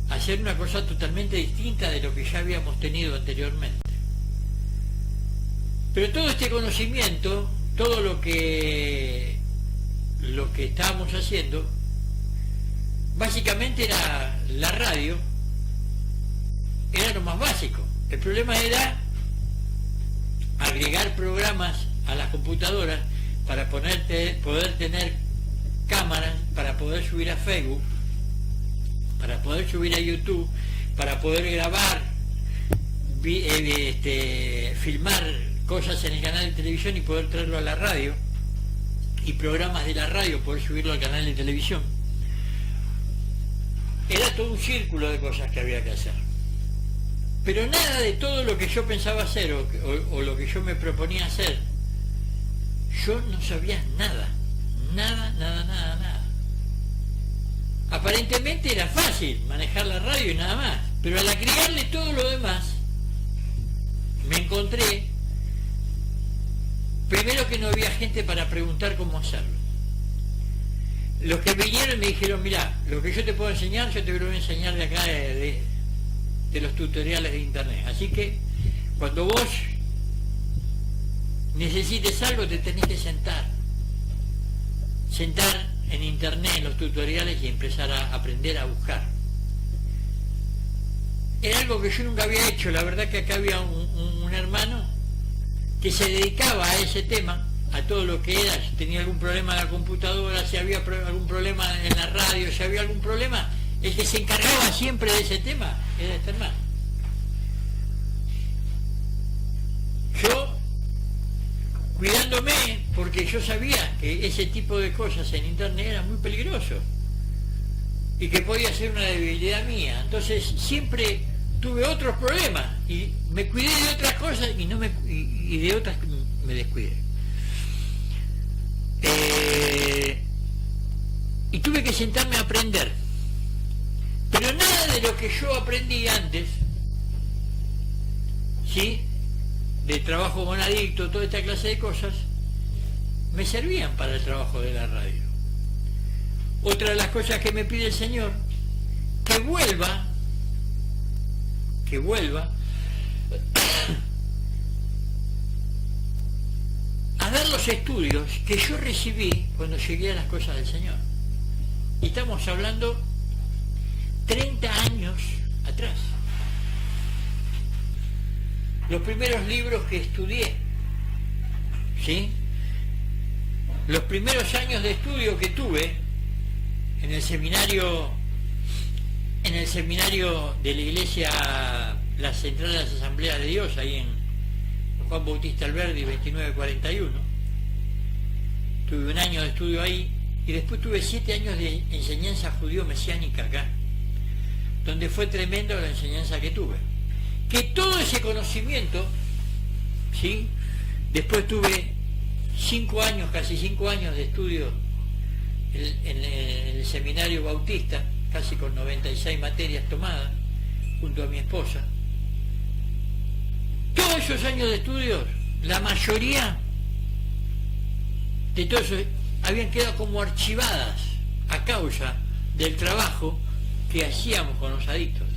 hacer una cosa totalmente distinta de lo que ya habíamos tenido anteriormente. Pero todo este conocimiento, todo lo que estábamos haciendo, básicamente era la radio, era lo más básico. El problema era agregar programas a las computadoras para poder tener cámaras, para poder subir a Facebook, para poder subir a YouTube, para poder grabar, filmar cosas en el canal de televisión y poder traerlo a la radio, y programas de la radio poder subirlo al canal de televisión. Era todo un círculo de cosas que había que hacer. Pero nada de todo lo que yo pensaba hacer o lo que yo me proponía hacer, yo no sabía nada. Nada. Aparentemente era fácil manejar la radio y nada más, pero al agregarle todo lo demás, me encontré, primero, que no había gente para preguntar cómo hacerlo. Los que vinieron me dijeron, mirá, lo que yo te puedo enseñar, yo te lo voy a enseñar de acá de los tutoriales de internet. Así que cuando vos necesites algo, te tenés que sentar en internet, en los tutoriales, y empezar a aprender a buscar. Era algo que yo nunca había hecho. La verdad que acá había un hermano que se dedicaba a ese tema, a todo lo que era, si tenía algún problema en la computadora, si había algún problema en la radio, si había algún problema, el que se encargaba siempre de ese tema era este hermano. Yo, cuidándome, porque yo sabía que ese tipo de cosas en internet era muy peligroso y que podía ser una debilidad mía, entonces siempre tuve otros problemas y me cuidé de otras cosas y de otras me descuidé. Y tuve que sentarme a aprender, pero nada de lo que yo aprendí antes, ¿sí?, de trabajo con adictos, toda esta clase de cosas, me servían para el trabajo de la radio. Otra de las cosas que me pide el Señor, que vuelva a dar los estudios que yo recibí cuando llegué a las cosas del Señor. Y estamos hablando 30 años atrás. Los primeros libros que estudié, ¿sí?, los primeros años de estudio que tuve en el seminario de la iglesia, la Central de las Asambleas de Dios, ahí en Juan Bautista Alberdi 2941, tuve un año de estudio ahí, y después tuve 7 años de enseñanza judío-mesiánica acá, donde fue tremendo la enseñanza que tuve. Que todo ese conocimiento, ¿sí?, después tuve 5 años, casi 5 años de estudio en el seminario bautista, casi con 96 materias tomadas, junto a mi esposa. Todos esos años de estudios, la mayoría de todos esos habían quedado como archivadas a causa del trabajo que hacíamos con los adictos.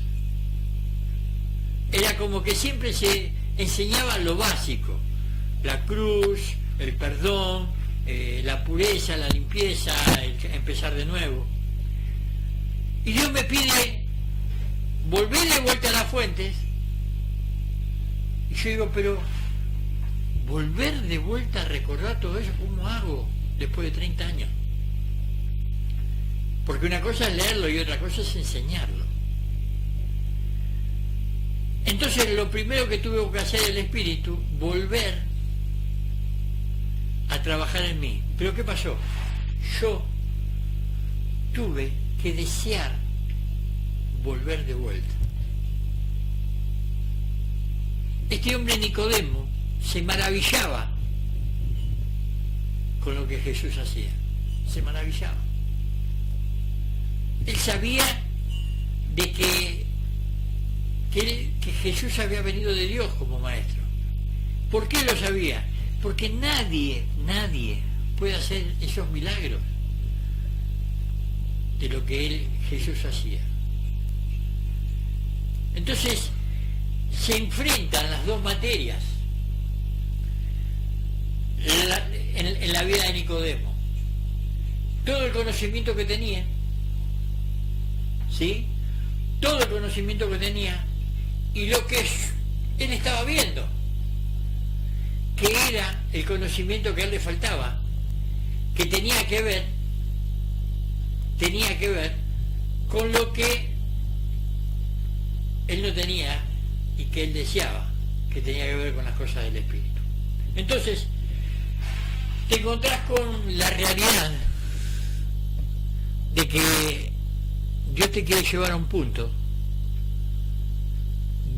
Era como que siempre se enseñaba lo básico, la cruz, el perdón, la pureza, la limpieza, empezar de nuevo. Y Dios me pide volver de vuelta a las fuentes. Y yo digo, pero volver de vuelta a recordar todo eso, ¿cómo hago después de 30 años? Porque una cosa es leerlo y otra cosa es enseñarlo. Entonces lo primero que tuve que hacer el Espíritu, volver a trabajar en mí. ¿Pero qué pasó? Yo tuve que desear volver de vuelta. Este hombre Nicodemo se maravillaba con lo que Jesús hacía. Se maravillaba. Él sabía de que Jesús había venido de Dios como maestro. ¿Por qué lo sabía? Porque nadie puede hacer esos milagros de lo que Jesús hacía. Entonces se enfrentan las dos materias en la vida de Nicodemo. Todo el conocimiento que tenía, ¿sí? Todo el conocimiento que tenía y lo que él estaba viendo, que era el conocimiento que a él le faltaba, que tenía que ver con lo que él no tenía y que él deseaba, que tenía que ver con las cosas del Espíritu. Entonces, te encontrás con la realidad de que Dios te quiere llevar a un punto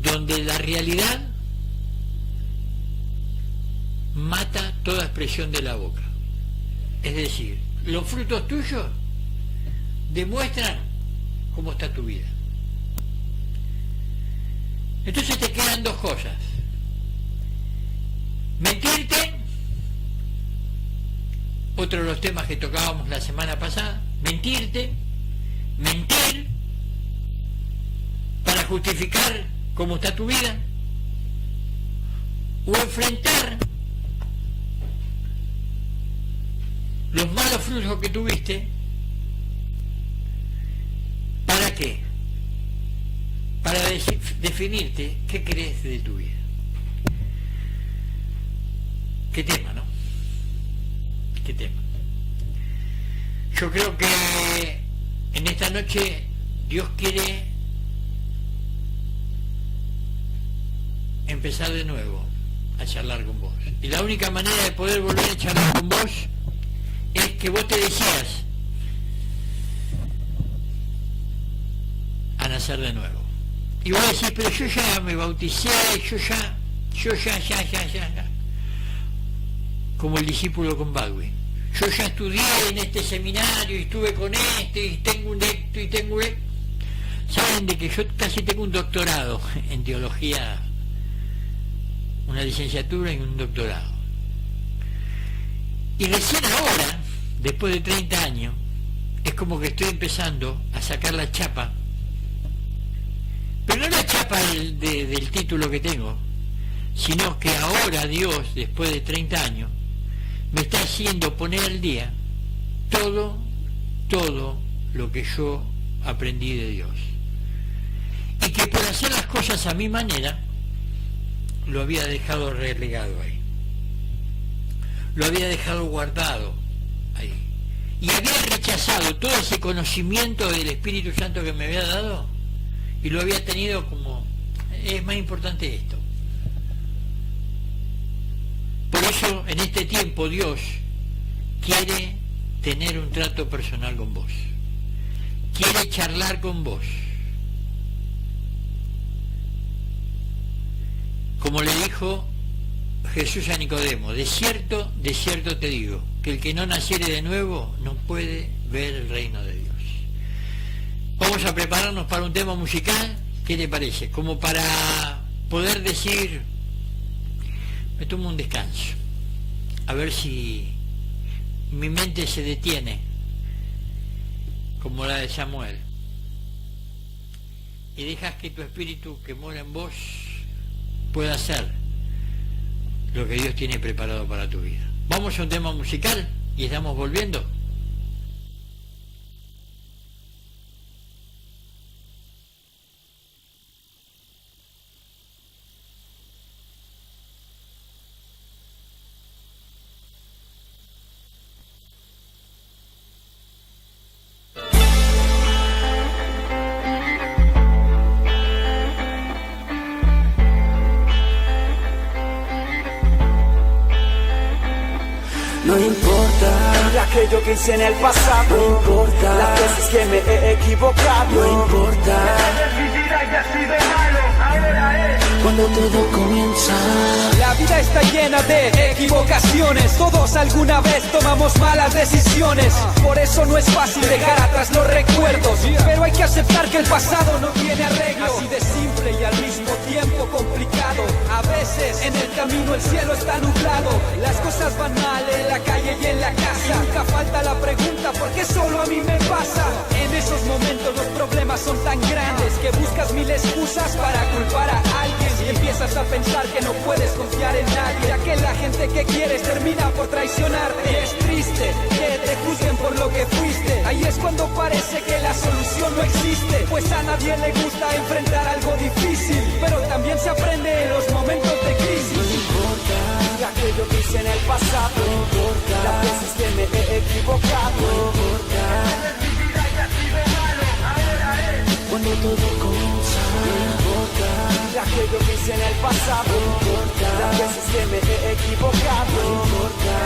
donde la realidad mata toda expresión de la boca. Es decir, los frutos tuyos demuestran cómo está tu vida. Entonces te quedan dos cosas: mentirte, otro de los temas que tocábamos la semana pasada, mentir para justificar cómo está tu vida, o enfrentar los malos frutos que tuviste. ¿Para qué? Para definirte qué crees de tu vida. Qué tema, ¿no? Qué tema. Yo creo que en esta noche Dios quiere empezar de nuevo a charlar con vos. Y la única manera de poder volver a charlar con vos es que vos te decidas a nacer de nuevo. Y vos decís, pero yo ya me bauticé, yo ya. Como el discípulo con Baldwin. Yo ya estudié en este seminario y estuve con este y tengo un esto y tengo un... Saben de que yo casi tengo un doctorado en teología, una licenciatura y un doctorado. Y recién ahora, después de 30 años, es como que estoy empezando a sacar la chapa. Pero no la chapa del título que tengo, sino que ahora Dios, después de 30 años, me está haciendo poner al día todo lo que yo aprendí de Dios. Y que por hacer las cosas a mi manera, lo había dejado relegado ahí. Lo había dejado guardado ahí. Y había rechazado todo ese conocimiento del Espíritu Santo que me había dado y lo había tenido como, es más importante esto. Por eso en este tiempo Dios quiere tener un trato personal con vos, quiere charlar con vos. Como le dijo Jesús a Nicodemo, de cierto te digo, que el que no naciere de nuevo no puede ver el reino de Dios. Vamos a prepararnos para un tema musical ¿Qué te parece? Como para poder decir, me tomo un descanso, a ver si mi mente se detiene, como la de Samuel, y dejas que tu espíritu que mora en vos pueda hacer lo que Dios tiene preparado para tu vida. Vamos a un tema musical y estamos volviendo. No importa aquello que hice en el pasado, no importa las veces que me he equivocado, no importa cuando todo comienza. La vida está llena de equivocaciones, todos alguna vez tomamos malas decisiones. Por eso no es fácil dejar atrás los recuerdos, pero hay que aceptar que el pasado no tiene arreglo. Así de simple y al mismo tiempo complicado. A veces en el camino el cielo está nublado, las cosas van mal en la calle y en la casa, y nunca falta la pregunta ¿por qué solo a mí me pasa? En esos momentos los problemas son tan grandes que buscas mil excusas para culpar a alguien, y empiezas a pensar que no puedes confiar en nadie, ya que la gente que quieres termina por traicionarte. Y es triste que te juzguen por lo que fuiste. Ahí es cuando parece que la solución no existe, pues a nadie le gusta enfrentar algo difícil, pero también se aprende en los momentos de crisis. No importa aquello que hice en el pasado, no importa las veces que me he equivocado, no importa cuando todo comienza, no importa aquello que hice en el pasado, no importa las veces que me he equivocado, no importa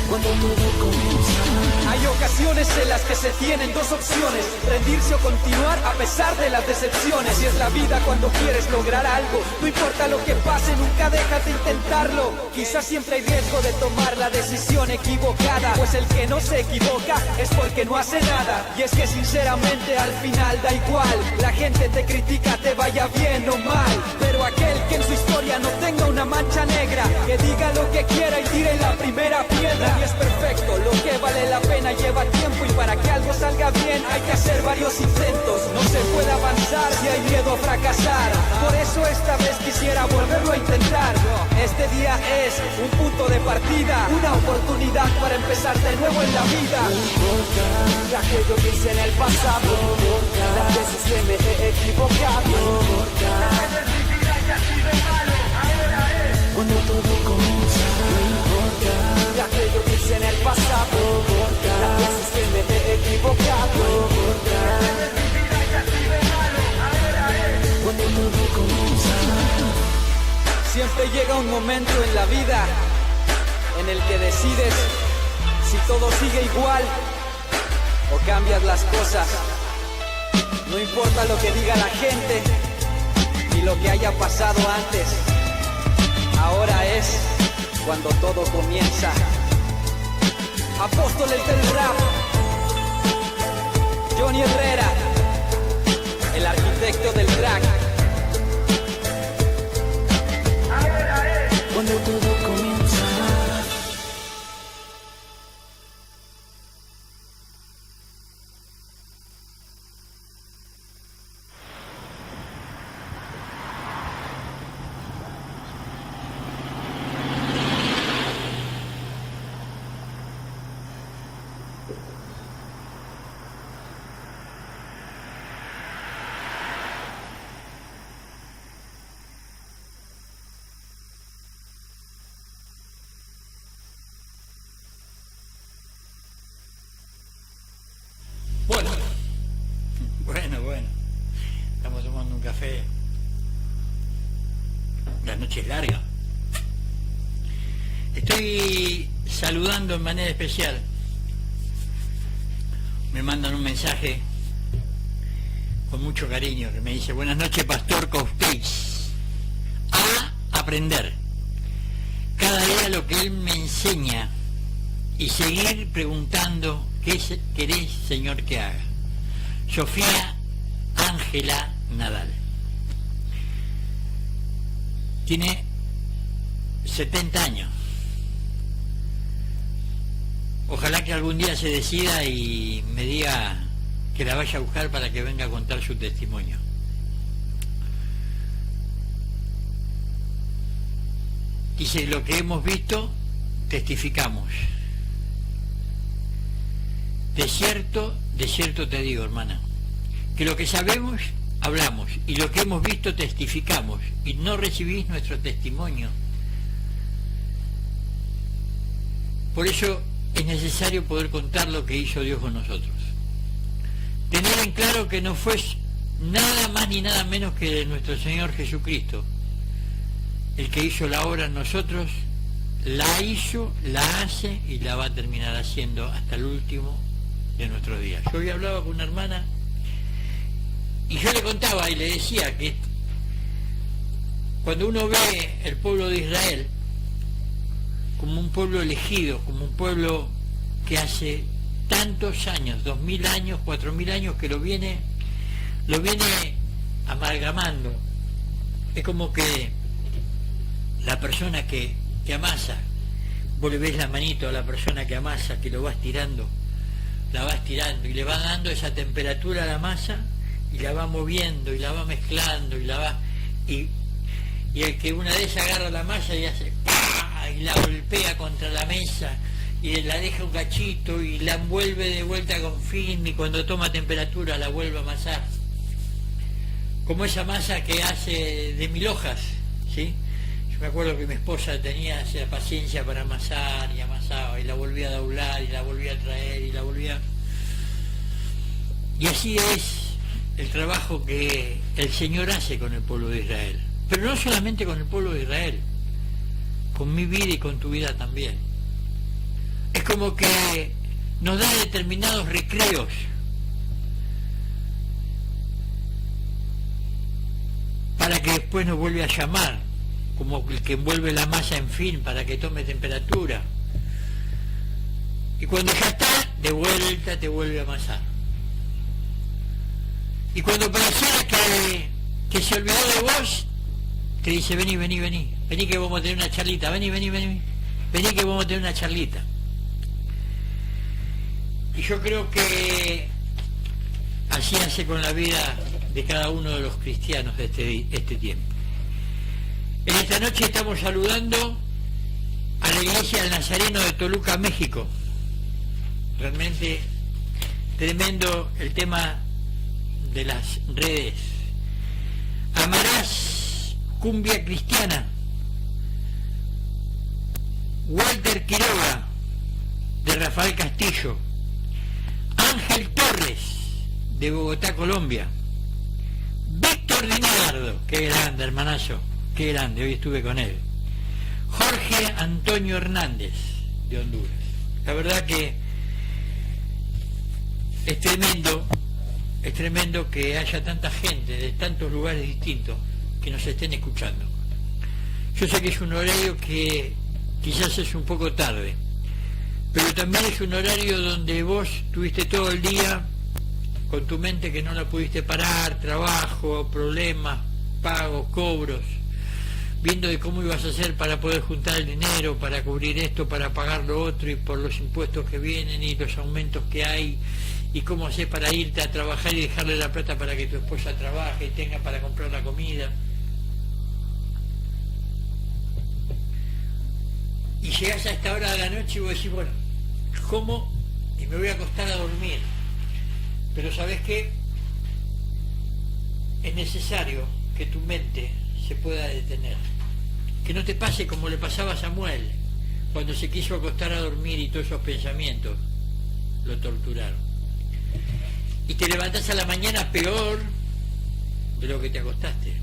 cuando todo comienza. Hay ocasiones en las que se tienen dos opciones: rendirse o continuar a pesar de las decepciones. Y es la vida cuando quieres lograr algo, no importa lo que pase, nunca dejas de intentarlo. Quizás siempre hay riesgo de tomar la decisión equivocada, pues el que no se equivoca es porque no hace nada. Y es que sinceramente al final da igual, la gente te critica, te vaya bien o mal, pero aquel que en su historia no tenga una mancha negra, que diga lo que quiera y tire la primera piedra. Y es perfecto, lo que vale la pena lleva tiempo, y para que algo salga bien hay que hacer varios intentos. No se puede avanzar si hay miedo a fracasar, por eso esta vez quisiera volverlo a intentar. Este día es un punto de partida, una oportunidad para empezar de nuevo en la vida. No importa aquello que hice en el pasado, no importa las veces que me he equivocado, no importa cuando todo comienza, no importa aquello que hice en el pasado, no importa las veces que me he equivocado, no importa cuando todo comienza. Siempre llega un momento en la vida en el que decides si todo sigue igual o cambias las cosas. No importa lo que diga la gente ni lo que haya pasado antes, ahora es cuando todo comienza. Apóstoles del rap, Johnny Herrera, el arquitecto del track. Cuando todo comienza. Bueno, estamos tomando un café, la noche es larga. Estoy saludando en manera especial, me mandan un mensaje con mucho cariño que me dice: buenas noches, Pastor Costéis, a aprender cada día lo que él me enseña y seguir preguntando qué querés, Señor, que haga. Sofía Ángela Nadal. Tiene 70 años. Ojalá que algún día se decida y me diga que la vaya a buscar para que venga a contar su testimonio. Dice, lo que hemos visto, testificamos. De cierto te digo, hermana, que lo que sabemos, hablamos, y lo que hemos visto, testificamos, y no recibís nuestro testimonio. Por eso es necesario poder contar lo que hizo Dios con nosotros. Tener en claro que no fue nada más ni nada menos que nuestro Señor Jesucristo el que hizo la obra en nosotros, la hizo, la hace y la va a terminar haciendo hasta el último de nuestros días. Yo hoy hablaba con una hermana y yo le contaba y le decía que cuando uno ve el pueblo de Israel como un pueblo elegido, como un pueblo que hace tantos años, 2000 años, 4000 años que lo viene amalgamando, es como que la persona que amasa, vos le ves la manito a la persona que amasa, que lo va estirando, la va estirando y le va dando esa temperatura a la masa y la va moviendo y la va mezclando y la va y el que una vez agarra la masa y hace ¡pah! Y la golpea contra la mesa y la deja un cachito y la envuelve de vuelta con film y cuando toma temperatura la vuelve a amasar, como esa masa que hace de 1000 hojas, ¿sí? Me acuerdo que mi esposa tenía esa paciencia para amasar y amasaba y la volvía a doblar y la volvía a traer y la volvía... Y así es el trabajo que el Señor hace con el pueblo de Israel. Pero no solamente con el pueblo de Israel, con mi vida y con tu vida también. Es como que nos da determinados recreos para que después nos vuelva a llamar, como el que envuelve la masa en film para que tome temperatura. Y cuando ya está, de vuelta te vuelve a amasar. Y cuando pareciera que se olvidó de vos, te dice, vení que vamos a tener una charlita, vení que vamos a tener una charlita. Y yo creo que así hace con la vida de cada uno de los cristianos de este tiempo. En esta noche estamos saludando a la iglesia del Nazareno de Toluca, México. Realmente tremendo el tema de las redes. Amarás Cumbia Cristiana. Walter Quiroga, de Rafael Castillo. Ángel Torres, de Bogotá, Colombia. Víctor Dinardo, qué grande, hermanazo. Qué grande, hoy estuve con él. Jorge Antonio Hernández, de Honduras. La verdad que es tremendo que haya tanta gente de tantos lugares distintos que nos estén escuchando. Yo sé que es un horario que quizás es un poco tarde, pero también es un horario donde vos tuviste todo el día con tu mente que no la pudiste parar, trabajo, problemas, pagos, cobros, viendo de cómo ibas a hacer para poder juntar el dinero, para cubrir esto, para pagar lo otro, y por los impuestos que vienen y los aumentos que hay, y cómo hacer para irte a trabajar y dejarle la plata para que tu esposa trabaje y tenga para comprar la comida. Y llegás a esta hora de la noche y vos decís, bueno, ¿cómo? Y me voy a acostar a dormir. Pero ¿sabés qué? Es necesario que tu mente se pueda detener. Que no te pase como le pasaba a Samuel, cuando se quiso acostar a dormir y todos esos pensamientos lo torturaron. Y te levantás a la mañana peor de lo que te acostaste.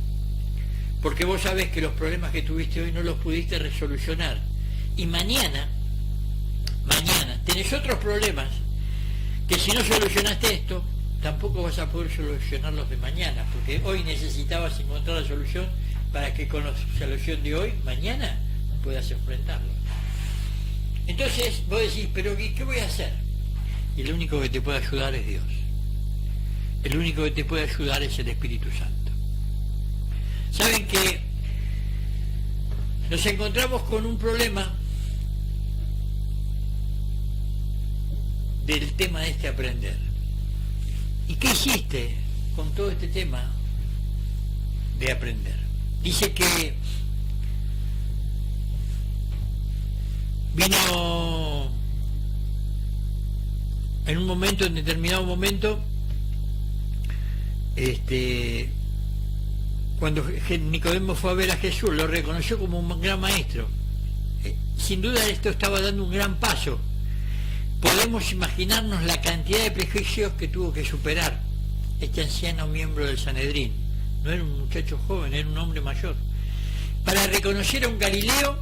Porque vos sabés que los problemas que tuviste hoy no los pudiste resolucionar. Y mañana tenés otros problemas que si no solucionaste esto, tampoco vas a poder solucionarlos de mañana, porque hoy necesitabas encontrar la solución para que con la solución de hoy, mañana, puedas enfrentarlo. Entonces vos decís, pero ¿qué voy a hacer? Y lo único que te puede ayudar es Dios. el único que te puede ayudar es el Espíritu Santo. Saben que nos encontramos con un problema del tema de este aprender. ¿Y qué hiciste con todo este tema de aprender? Dice que vino en un momento, en determinado momento, cuando Nicodemo fue a ver a Jesús, lo reconoció como un gran maestro. Sin duda esto estaba dando un gran paso. Podemos imaginarnos la cantidad de prejuicios que tuvo que superar este anciano miembro del Sanedrín. No era un muchacho joven, era un hombre mayor. Para reconocer a un Galileo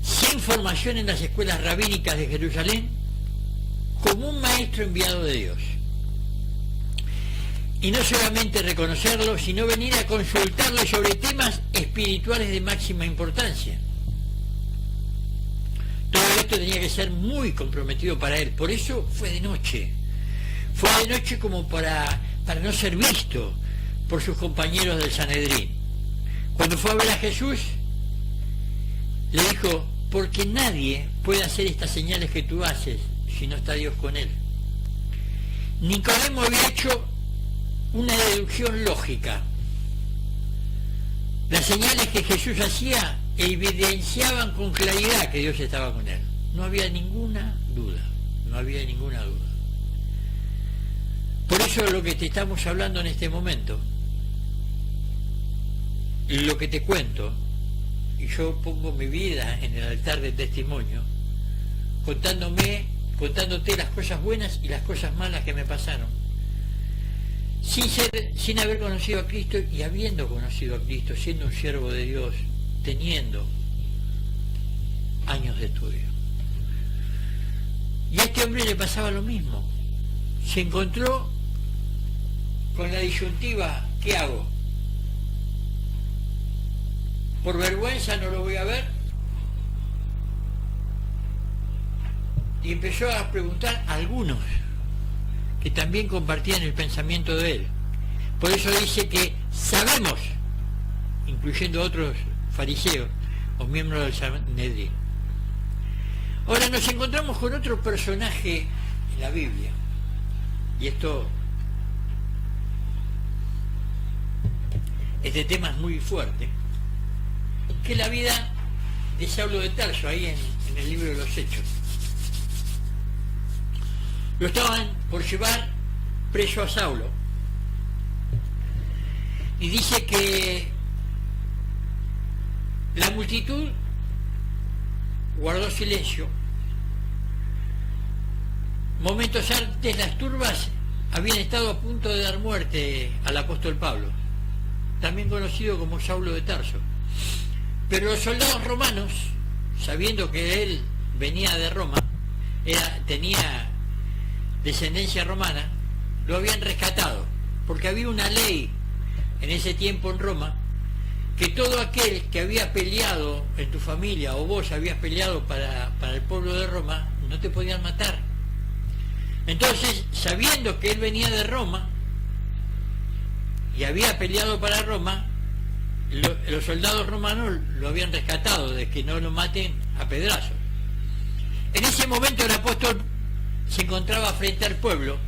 sin formación en las escuelas rabínicas de Jerusalén como un maestro enviado de Dios. Y no solamente reconocerlo, sino venir a consultarle sobre temas espirituales de máxima importancia. Todo esto tenía que ser muy comprometido para él. Por eso fue de noche. Fue de noche como para no ser visto por sus compañeros del Sanedrín. Cuando fue a ver a Jesús, le dijo, porque nadie puede hacer estas señales que tú haces si no está Dios con él. Nicodemo había hecho una deducción lógica. Las señales que Jesús hacía evidenciaban con claridad que Dios estaba con él. No había ninguna duda, no había ninguna duda. Por eso lo que te estamos hablando en este momento, lo que te cuento, y yo pongo mi vida en el altar de testimonio, contándote las cosas buenas y las cosas malas que me pasaron, sin haber conocido a Cristo y habiendo conocido a Cristo, siendo un siervo de Dios, teniendo años de estudio. Y a este hombre le pasaba lo mismo. Se encontró con la disyuntiva, ¿qué hago? ¿Por vergüenza no lo voy a ver? Y empezó a preguntar a algunos que también compartían el pensamiento de él. Por eso dice que sabemos, incluyendo otros fariseos o miembros del Sanedrín. Ahora nos encontramos con otro personaje en la Biblia, y este tema es muy fuerte, que es la vida de Saulo de Tarso, ahí en el libro de los Hechos. Lo estaban por llevar preso a Saulo, y dice que la multitud guardó silencio. Momentos antes las turbas habían estado a punto de dar muerte al apóstol Pablo, también conocido como Saulo de Tarso. Pero los soldados romanos, sabiendo que él venía de Roma, tenía descendencia romana, lo habían rescatado, porque había una ley en ese tiempo en Roma, que todo aquel que había peleado en tu familia, o vos habías peleado para el pueblo de Roma, no te podían matar. Entonces, sabiendo que él venía de Roma y había peleado para Roma, los soldados romanos lo habían rescatado de que no lo maten a pedrazos. En ese momento el apóstol se encontraba frente al pueblo,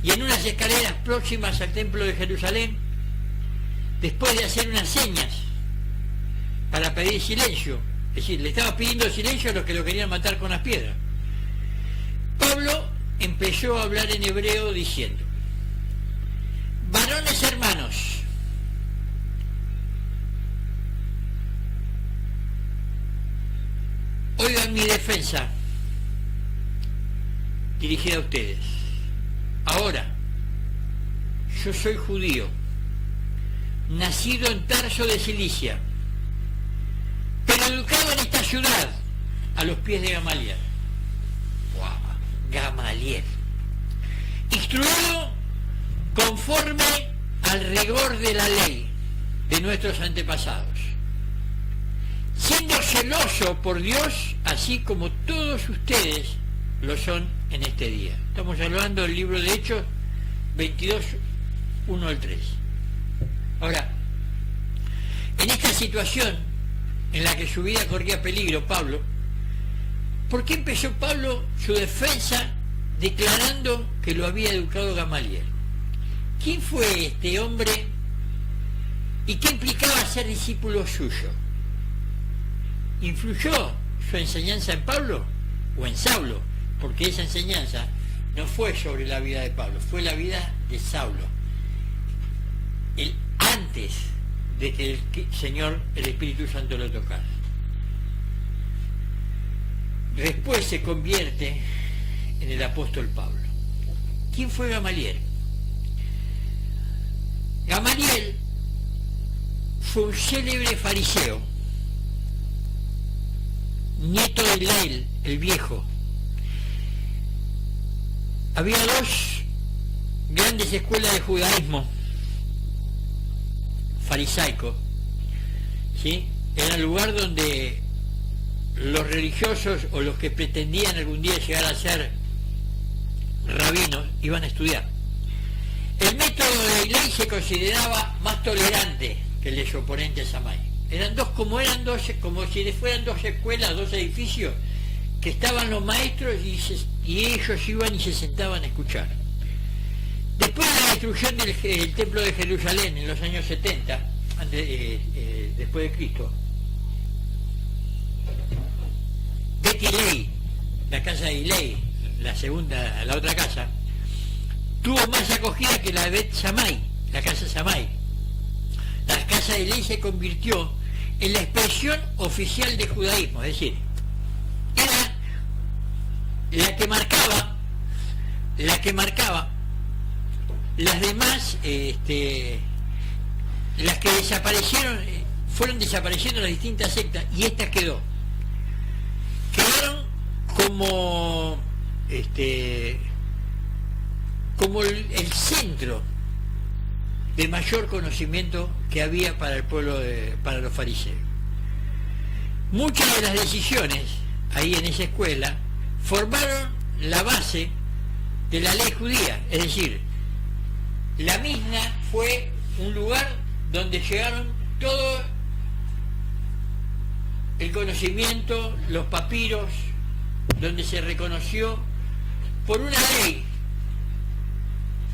y en unas escaleras próximas al templo de Jerusalén, después de hacer unas señas para pedir silencio, es decir, le estaba pidiendo silencio a los que lo querían matar con las piedras, Pablo empezó a hablar en hebreo diciendo: varones hermanos, oigan mi defensa dirigida a ustedes. Ahora, yo soy judío, nacido en Tarso de Cilicia, pero educado en esta ciudad, a los pies de Gamaliel. ¡Wow! Gamaliel. Instruido conforme al rigor de la ley de nuestros antepasados, siendo celoso por Dios, así como todos ustedes lo son en este día. Estamos hablando del libro de Hechos 22, 1 al 3. Ahora, en esta situación en la que su vida corría peligro, Pablo, ¿por qué empezó Pablo su defensa declarando que lo había educado Gamaliel? ¿Quién fue este hombre y qué implicaba ser discípulo suyo? ¿Influyó su enseñanza en Pablo o en Saulo? Porque esa enseñanza no fue sobre la vida de Pablo, fue la vida de Saulo. Antes de que el Señor, el Espíritu Santo lo tocara. Después se convierte en el apóstol Pablo. ¿Quién fue Gamaliel? Gamaliel fue un célebre fariseo, nieto de Hillel, el viejo. Había dos grandes escuelas de judaísmo farisaico, ¿sí? Era el lugar donde los religiosos o los que pretendían algún día llegar a ser rabinos iban a estudiar. El método de Hillel se consideraba más tolerante que el de su oponente Shammai. Eran dos, como si fueran dos escuelas, dos edificios, que estaban los maestros y ellos iban y se sentaban a escuchar. Después de la destrucción del templo de Jerusalén en los años 70, después de Cristo, Bet Hillel, la casa de Hillel, la otra casa, tuvo más acogida que la de Bet Shammai, la casa Shammai. La casa de Hillel se convirtió en la expresión oficial del judaísmo, es decir, era la que marcaba las demás, las que desaparecieron, fueron desapareciendo las distintas sectas, y esta quedaron como el centro de mayor conocimiento que había para el pueblo, para los fariseos. Muchas de las decisiones ahí en esa escuela formaron la base de la ley judía, es decir, la misma fue un lugar donde llegaron todo el conocimiento, los papiros, donde se reconoció por una ley,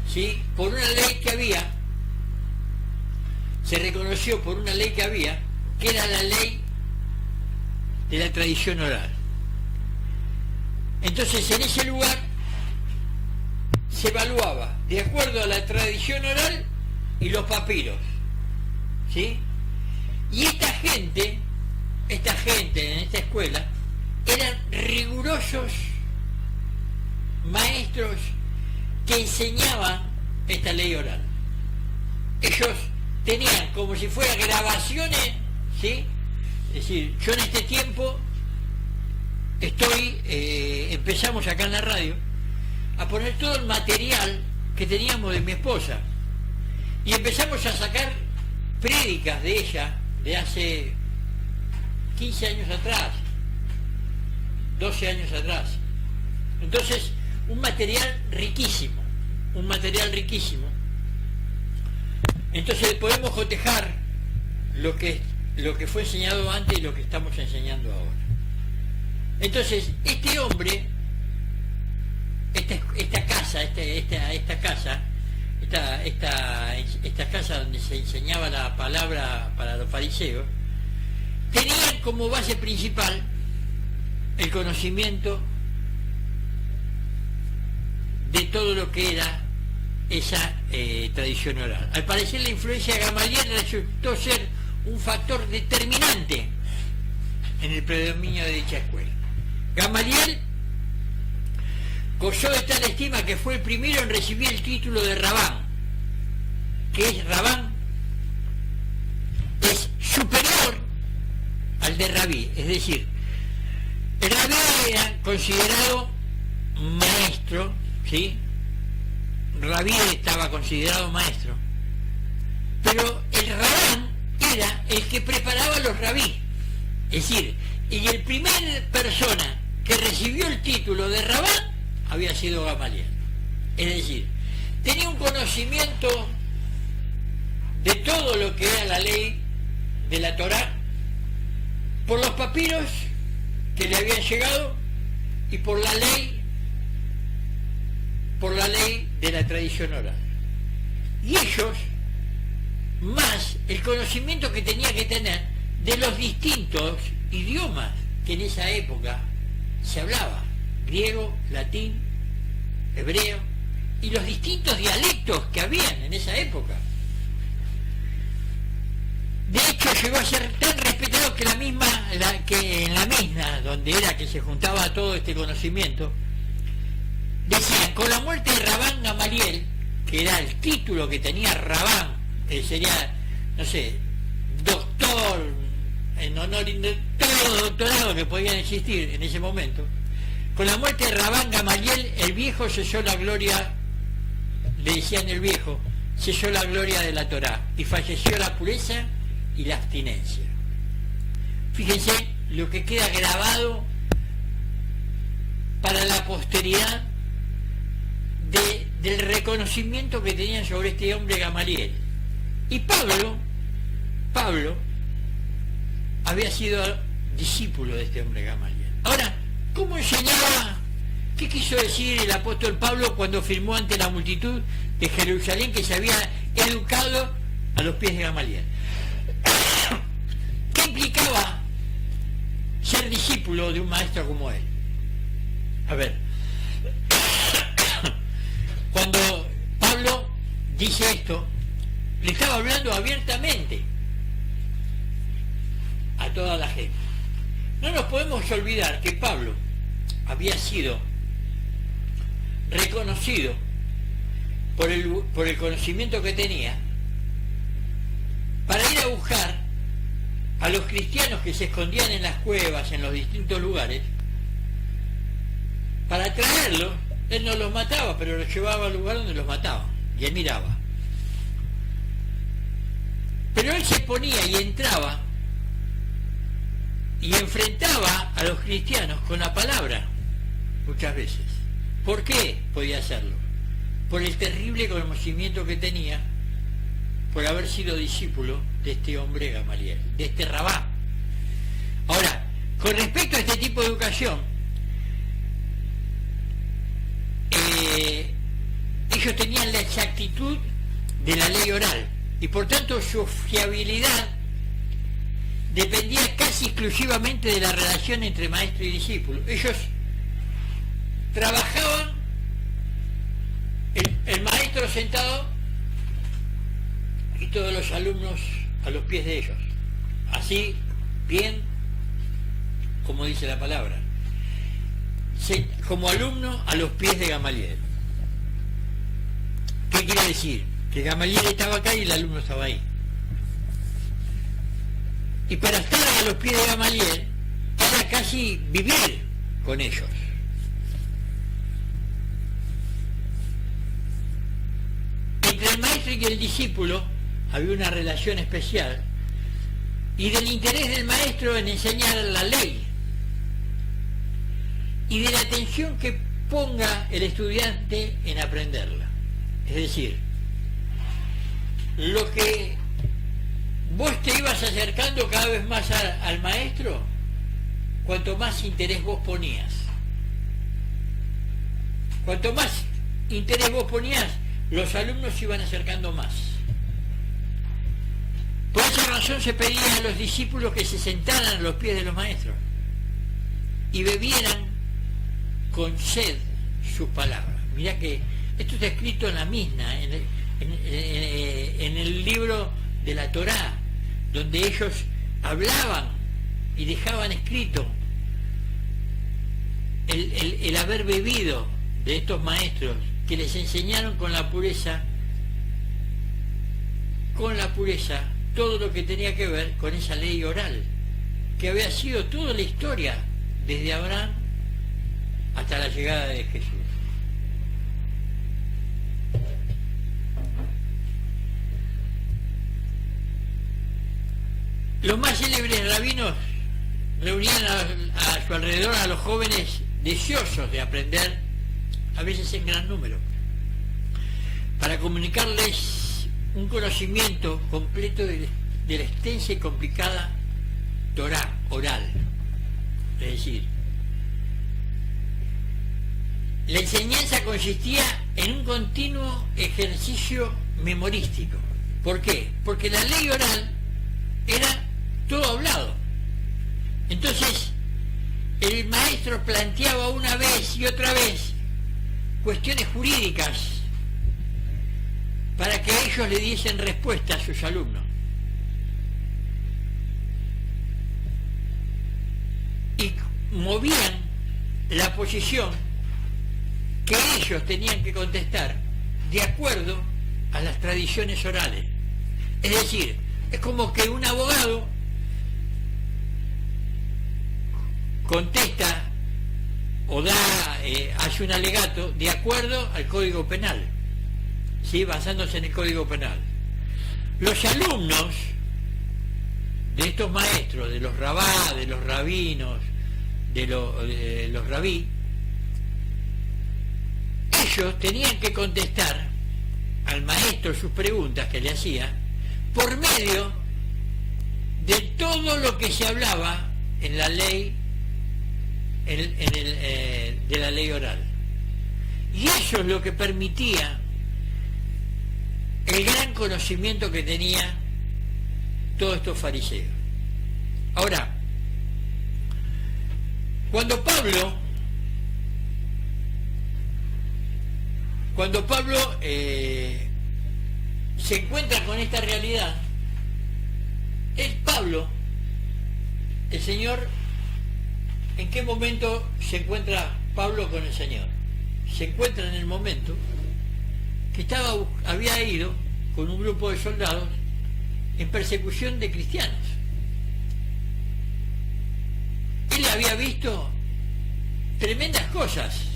¿sí? Por una ley que había, se reconoció por una ley que había, que era la ley de la tradición oral. Entonces, en ese lugar se evaluaba de acuerdo a la tradición oral y los papiros, ¿sí? Y esta gente en esta escuela eran rigurosos maestros que enseñaban esta ley oral. Ellos tenían como si fueran grabaciones, ¿sí? Es decir, yo en este tiempo empezamos acá en la radio a poner todo el material que teníamos de mi esposa y empezamos a sacar prédicas de ella de hace 15 años atrás, 12 años atrás. Entonces, un material riquísimo. Entonces podemos cotejar lo que fue enseñado antes y lo que estamos enseñando ahora. Entonces, este hombre, esta casa donde se enseñaba la palabra para los fariseos, tenían como base principal el conocimiento de todo lo que era esa tradición oral. Al parecer, la influencia de Gamaliel resultó ser un factor determinante en el predominio de dicha escuela. Gamaliel gozó de tal estima que fue el primero en recibir el título de Rabán. ¿Qué es Rabán? Es superior al de Rabí, es decir, el Rabí era considerado maestro, ¿sí? Rabí estaba considerado maestro, pero el Rabán era el que preparaba a los rabí, es decir, y el primer persona que recibió el título de Rabán había sido Gamaliel. Es decir, tenía un conocimiento de todo lo que era la ley de la Torá por los papiros que le habían llegado y por la ley de la tradición oral. Y ellos, más el conocimiento que tenía que tener de los distintos idiomas que en esa época se hablaba, griego, latín, hebreo, y los distintos dialectos que habían en esa época. De hecho, llegó a ser tan respetado que que en la misma, donde era que se juntaba todo este conocimiento, decían, con la muerte de Rabán Gamaliel, que era el título que tenía Rabán, que sería, no sé, doctor, en honor de todos los doctorados que podían existir en ese momento, con la muerte de Rabán Gamaliel, el viejo cesó la gloria, le decían el viejo, cesó la gloria de la Torá, y falleció la pureza y la abstinencia. Fíjense lo que queda grabado para la posteridad del reconocimiento que tenían sobre este hombre Gamaliel. Y Pablo había sido discípulo de este hombre Gamaliel. Ahora, ¿cómo enseñaba? ¿Qué quiso decir el apóstol Pablo cuando afirmó ante la multitud de Jerusalén que se había educado a los pies de Gamaliel? ¿Qué implicaba ser discípulo de un maestro como él? A ver, cuando Pablo dice esto, le estaba hablando abiertamente a toda la gente. No nos podemos olvidar que Pablo había sido reconocido por el conocimiento que tenía para ir a buscar a los cristianos que se escondían en las cuevas, en los distintos lugares, para traerlos. Él no los mataba, pero los llevaba al lugar donde los mataba, y él miraba. Pero él se ponía y entraba y enfrentaba a los cristianos con la palabra, muchas veces. ¿Por qué podía hacerlo? Por el terrible conocimiento que tenía, por haber sido discípulo de este hombre Gamaliel, de este Rabá. Ahora, con respecto a este tipo de educación, ellos tenían la exactitud de la ley oral, y por tanto su fiabilidad dependía casi exclusivamente de la relación entre maestro y discípulo. Ellos trabajaban, el maestro sentado y todos los alumnos a los pies de ellos, así bien como dice la palabra, como alumno a los pies de Gamaliel. ¿Qué quiere decir? Que Gamaliel estaba acá y el alumno estaba ahí. Y para estar a los pies de Gamaliel era casi vivir con ellos. Entre el maestro y el discípulo había una relación especial, y del interés del maestro en enseñar la ley, y de la atención que ponga el estudiante en aprenderla. Es decir, lo que vos te ibas acercando cada vez más al maestro, cuanto más interés vos ponías. Cuanto más interés vos ponías, los alumnos se iban acercando más. Por esa razón se pedía a los discípulos que se sentaran a los pies de los maestros y bebieran con sed sus palabras. Mirá que esto está escrito en la misma, en el libro de la Torá, donde ellos hablaban y dejaban escrito el haber bebido de estos maestros que les enseñaron con la pureza todo lo que tenía que ver con esa ley oral, que había sido toda la historia desde Abraham hasta la llegada de Jesús. Los más célebres rabinos reunían a su alrededor a los jóvenes deseosos de aprender, a veces en gran número, para comunicarles un conocimiento completo de la extensa y complicada Torá oral. Es decir, la enseñanza consistía en un continuo ejercicio memorístico. ¿Por qué? Porque la ley oral era todo hablado. Entonces, el maestro planteaba una vez y otra vez cuestiones jurídicas para que ellos le diesen respuesta a sus alumnos. Y movían la posición que ellos tenían que contestar de acuerdo a las tradiciones orales. Es decir, es como que un abogado contesta o hace un alegato de acuerdo al Código Penal, ¿sí? Basándose en el Código Penal. Los alumnos de estos maestros, de los rabá, de los rabinos, de los rabí, ellos tenían que contestar al maestro sus preguntas que le hacía por medio de todo lo que se hablaba en la ley, de la ley oral. Y eso es lo que permitía el gran conocimiento que tenían todos estos fariseos. Ahora, cuando Pablo se encuentra con esta realidad, el Señor, ¿en qué momento se encuentra Pablo con el Señor? Se encuentra en el momento que había ido con un grupo de soldados en persecución de cristianos. Él había visto tremendas cosas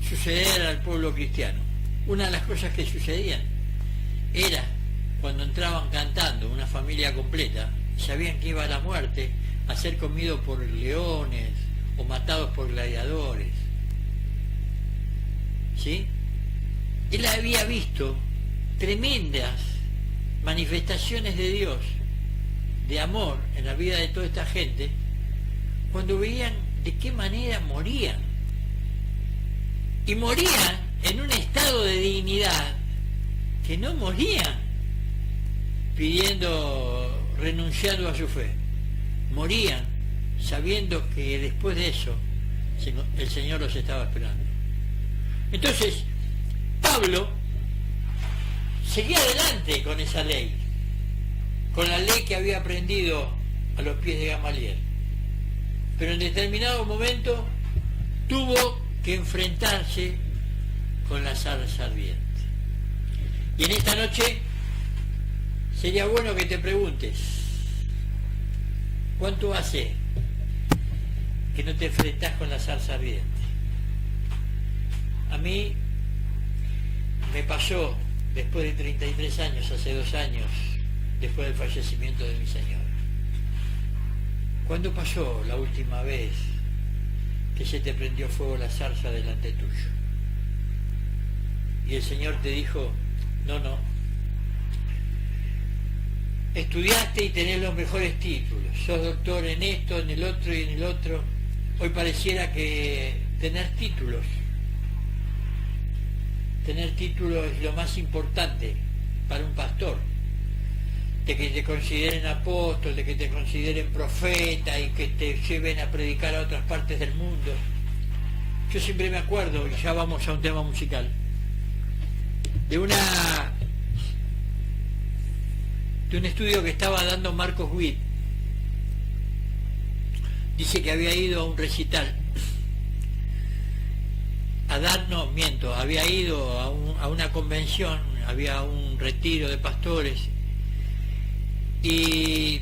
suceder al pueblo cristiano. Una de las cosas que sucedían era cuando entraban cantando una familia completa, sabían que iba a la muerte, a ser comido por leones o matados por gladiadores. ¿Sí? Él había visto tremendas manifestaciones de Dios, de amor en la vida de toda esta gente, cuando veían de qué manera morían. Y morían en un estado de dignidad que no morían renunciando a su fe. Morían sabiendo que después de eso el Señor los estaba esperando. Entonces, Pablo seguía adelante con esa ley, con la ley que había aprendido a los pies de Gamaliel. Pero en determinado momento tuvo que enfrentarse con la zarza ardiente. Y en esta noche sería bueno que te preguntes, ¿cuánto hace que no te enfrentás con la zarza ardiente? A mí me pasó después de 33 años, hace 2 años, después del fallecimiento de mi Señor. ¿Cuándo pasó la última vez que se te prendió fuego la zarza delante tuyo? Y el Señor te dijo, no, estudiaste y tenés los mejores títulos, sos doctor en esto, en el otro y en el otro. Hoy pareciera que tener títulos es lo más importante para un pastor, de que te consideren apóstol, de que te consideren profeta y que te lleven a predicar a otras partes del mundo. Yo siempre me acuerdo, y ya vamos a un tema musical, de un estudio que estaba dando Marcos Witt. Dice que había ido a un recital, había ido a una convención, había un retiro de pastores, y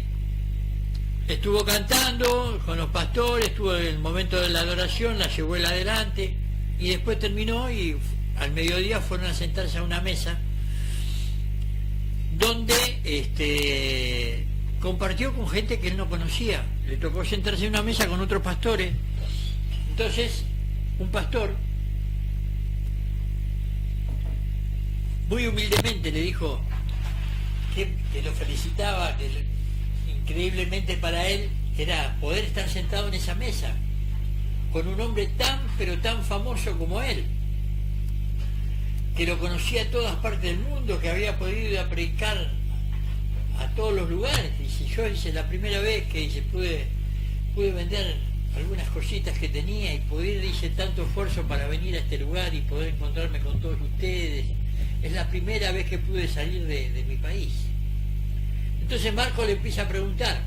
estuvo cantando con los pastores, estuvo en el momento de la adoración, la llevó él adelante, y después terminó y al mediodía fueron a sentarse a una mesa donde compartió con gente que él no conocía. Le tocó sentarse en una mesa con otros pastores. Entonces, un pastor, muy humildemente le dijo que lo felicitaba, que increíblemente para él era poder estar sentado en esa mesa con un hombre tan, pero tan famoso como él, que lo conocía a todas partes del mundo, que había podido ir a predicar a todos los lugares. Dice, yo dice, la primera vez que dice, pude vender algunas cositas que tenía y poder, dice, tanto esfuerzo para venir a este lugar y poder encontrarme con todos ustedes. Es la primera vez que pude salir de mi país. Entonces Marco le empieza a preguntar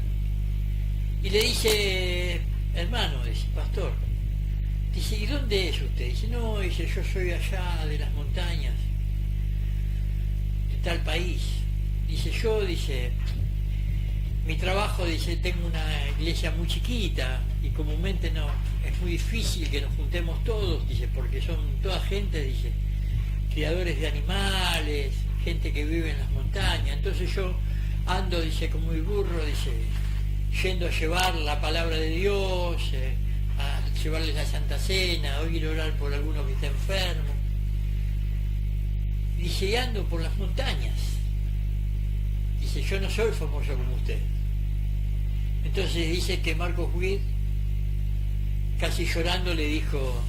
y le dice, hermano, dice, pastor, dice, ¿y dónde es usted? Dice, no, dice, yo soy allá de las montañas, de tal país. Dice, yo, dice, mi trabajo, dice, tengo una iglesia muy chiquita y comúnmente no, es muy difícil que nos juntemos todos, dice, porque son toda gente, dice, criadores de animales, gente que vive en las montañas. Entonces yo ando, dice, como mi burro, dice, yendo a llevar la palabra de Dios, a llevarles la Santa Cena, a oír orar por alguno que está enfermo. Dice, y ando por las montañas. Dice, yo no soy famoso como usted. Entonces dice que Marcos Witt, casi llorando, le dijo,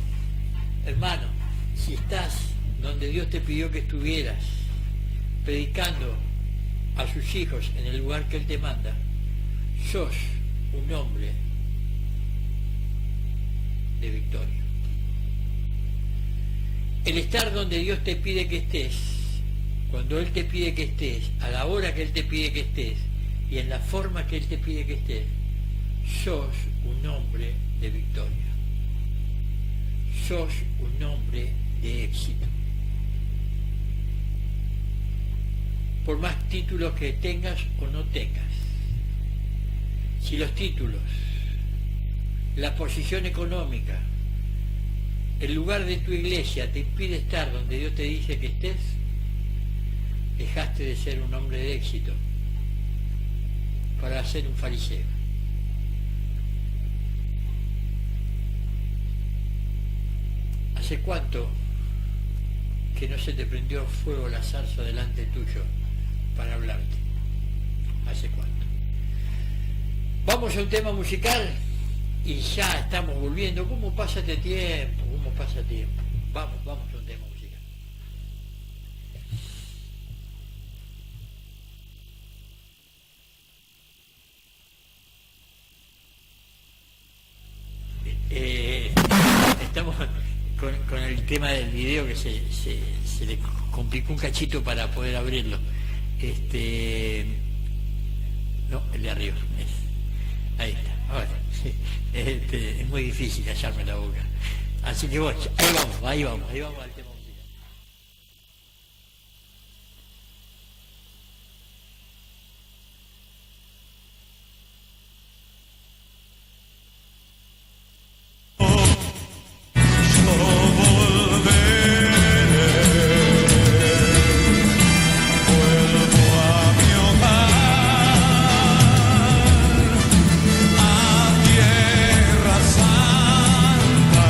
hermano, si estás donde Dios te pidió que estuvieras, predicando a sus hijos en el lugar que Él te manda, sos un hombre de victoria. El estar donde Dios te pide que estés, cuando Él te pide que estés, a la hora que Él te pide que estés y en la forma que Él te pide que estés, sos un hombre de victoria. Sos un hombre de éxito. Por más títulos que tengas o no tengas, si los títulos, la posición económica, el lugar de tu iglesia te impide estar donde Dios te dice que estés, dejaste de ser un hombre de éxito para ser un fariseo. ¿Hace cuánto que no se te prendió fuego la zarza delante tuyo para hablarte? ¿Hace cuánto? Vamos a un tema musical y ya estamos volviendo. ¿Cómo pasa este tiempo? ¿Cómo pasa el tiempo? Vamos a un tema musical. Estamos con el tema del video que se le complicó un cachito para poder abrirlo. No, el de arriba. Ahí está. Ahora, sí. Es muy difícil callarme la boca. Así que bueno, ahí vamos al tema musical. Tierra Santa,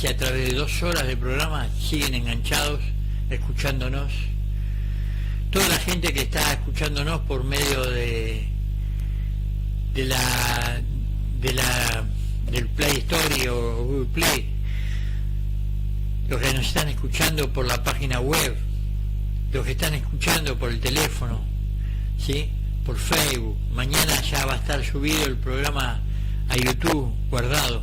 casi a través de 2 horas de programa siguen enganchados, escuchándonos. Toda la gente que está escuchándonos por medio del Play Store o Google Play, los que nos están escuchando por la página web, los que están escuchando por el teléfono, ¿sí?, por Facebook. Mañana ya va a estar subido el programa a YouTube, guardado.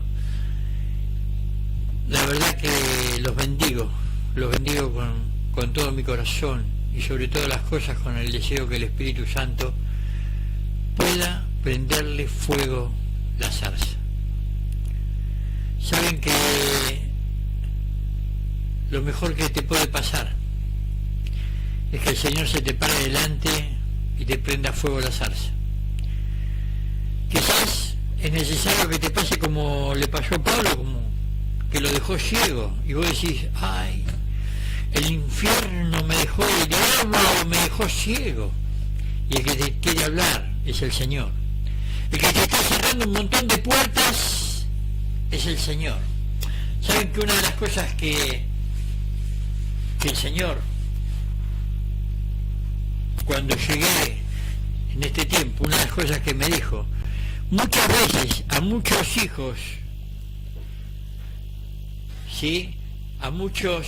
La verdad que los bendigo con todo mi corazón, y sobre todas las cosas con el deseo que el Espíritu Santo pueda prenderle fuego la zarza. Saben que lo mejor que te puede pasar es que el Señor se te pare delante y te prenda fuego la zarza. Quizás es necesario que te pase como le pasó a Pablo, como que lo dejó ciego, y vos decís, ay, el infierno me dejó, el diablo me dejó ciego. Y el que te quiere hablar es el Señor. El que te está cerrando un montón de puertas es el Señor. Saben que una de las cosas que el Señor, cuando llegué en este tiempo, una de las cosas que me dijo, muchas veces a muchos hijos, ¿sí?, a muchos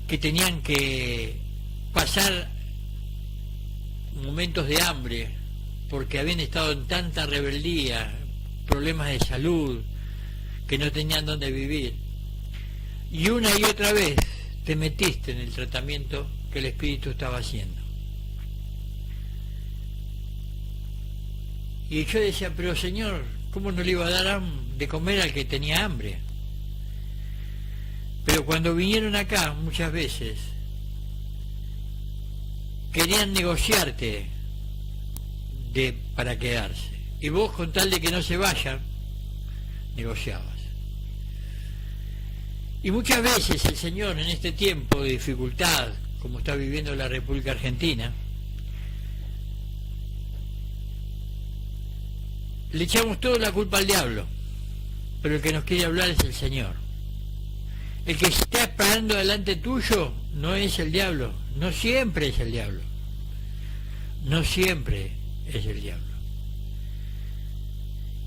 que tenían que pasar momentos de hambre porque habían estado en tanta rebeldía, problemas de salud, que no tenían dónde vivir, y una y otra vez te metiste en el tratamiento que el Espíritu estaba haciendo. Y yo decía, pero Señor, ¿cómo no le iba a dar de comer al que tenía hambre? Pero cuando vinieron acá, muchas veces, querían negociarte para quedarse. Y vos, con tal de que no se vayan, negociabas. Y muchas veces el Señor, en este tiempo de dificultad, como está viviendo la República Argentina, le echamos toda la culpa al diablo, pero el que nos quiere hablar es el Señor. El que está parando delante tuyo no es el diablo, no siempre es el diablo, no siempre es el diablo.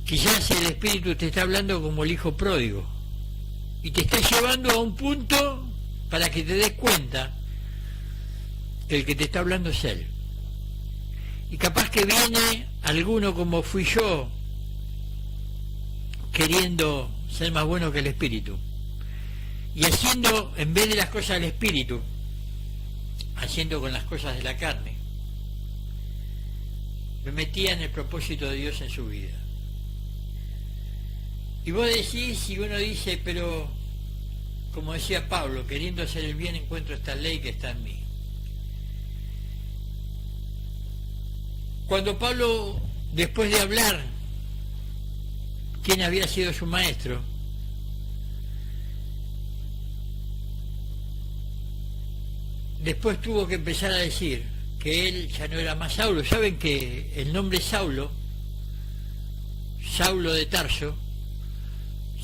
Quizás el Espíritu te está hablando como el hijo pródigo y te está llevando a un punto para que te des cuenta que el que te está hablando es Él. Y capaz que viene alguno como fui yo, queriendo ser más bueno que el Espíritu, y haciendo, en vez de las cosas del Espíritu, haciendo con las cosas de la carne, me metía en el propósito de Dios en su vida. Y vos decís, y uno dice, pero como decía Pablo, queriendo hacer el bien encuentro esta ley que está en mí. Cuando Pablo, después de hablar quién había sido su maestro, después tuvo que empezar a decir que él ya no era más Saulo. Saben que el nombre Saulo de Tarso,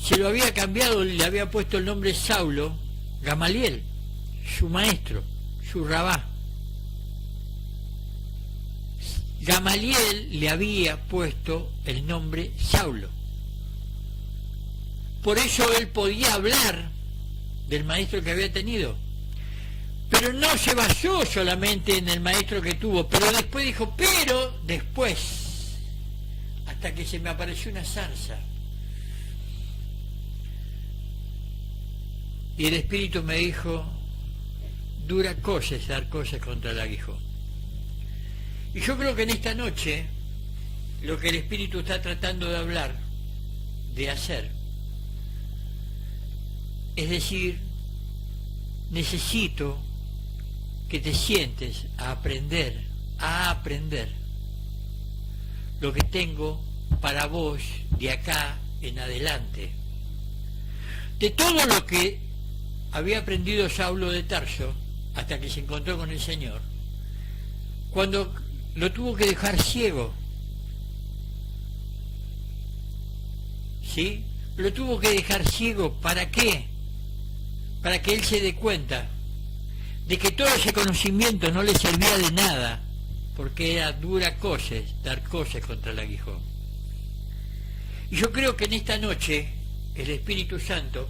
se lo había cambiado, le había puesto el nombre Saulo Gamaliel, su maestro, su rabá. Gamaliel le había puesto el nombre Saulo. Por eso él podía hablar del maestro que había tenido. Pero no se basó solamente en el maestro que tuvo, pero después dijo, pero después, hasta que se me apareció una zarza. Y el Espíritu me dijo, dura cosa es dar cosas contra el aguijón. Y yo creo que en esta noche, lo que el Espíritu está tratando de hablar, de hacer, es decir, necesito que te sientes a aprender lo que tengo para vos de acá en adelante. De todo lo que había aprendido Saulo de Tarso hasta que se encontró con el Señor, cuando lo tuvo que dejar ciego, ¿sí? Lo tuvo que dejar ciego. ¿Para qué? Para que él se dé cuenta de que todo ese conocimiento no le servía de nada, porque era dura coces, dar coces contra el aguijón. Y yo creo que en esta noche el Espíritu Santo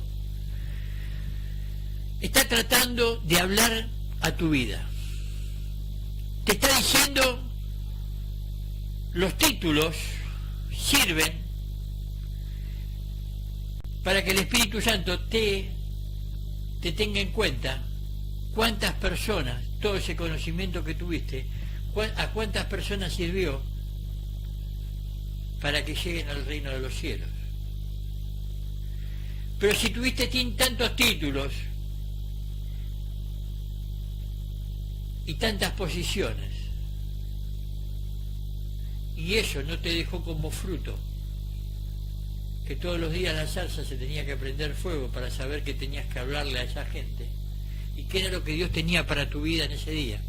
está tratando de hablar a tu vida. Te está diciendo, los títulos sirven para que el Espíritu Santo te tenga en cuenta cuántas personas, todo ese conocimiento que tuviste, a cuántas personas sirvió para que lleguen al reino de los cielos. Pero si tuviste tantos títulos y tantas posiciones, y eso no te dejó como fruto, que todos los días la salsa se tenía que prender fuego para saber que tenías que hablarle a esa gente, y qué era lo que Dios tenía para tu vida en ese día,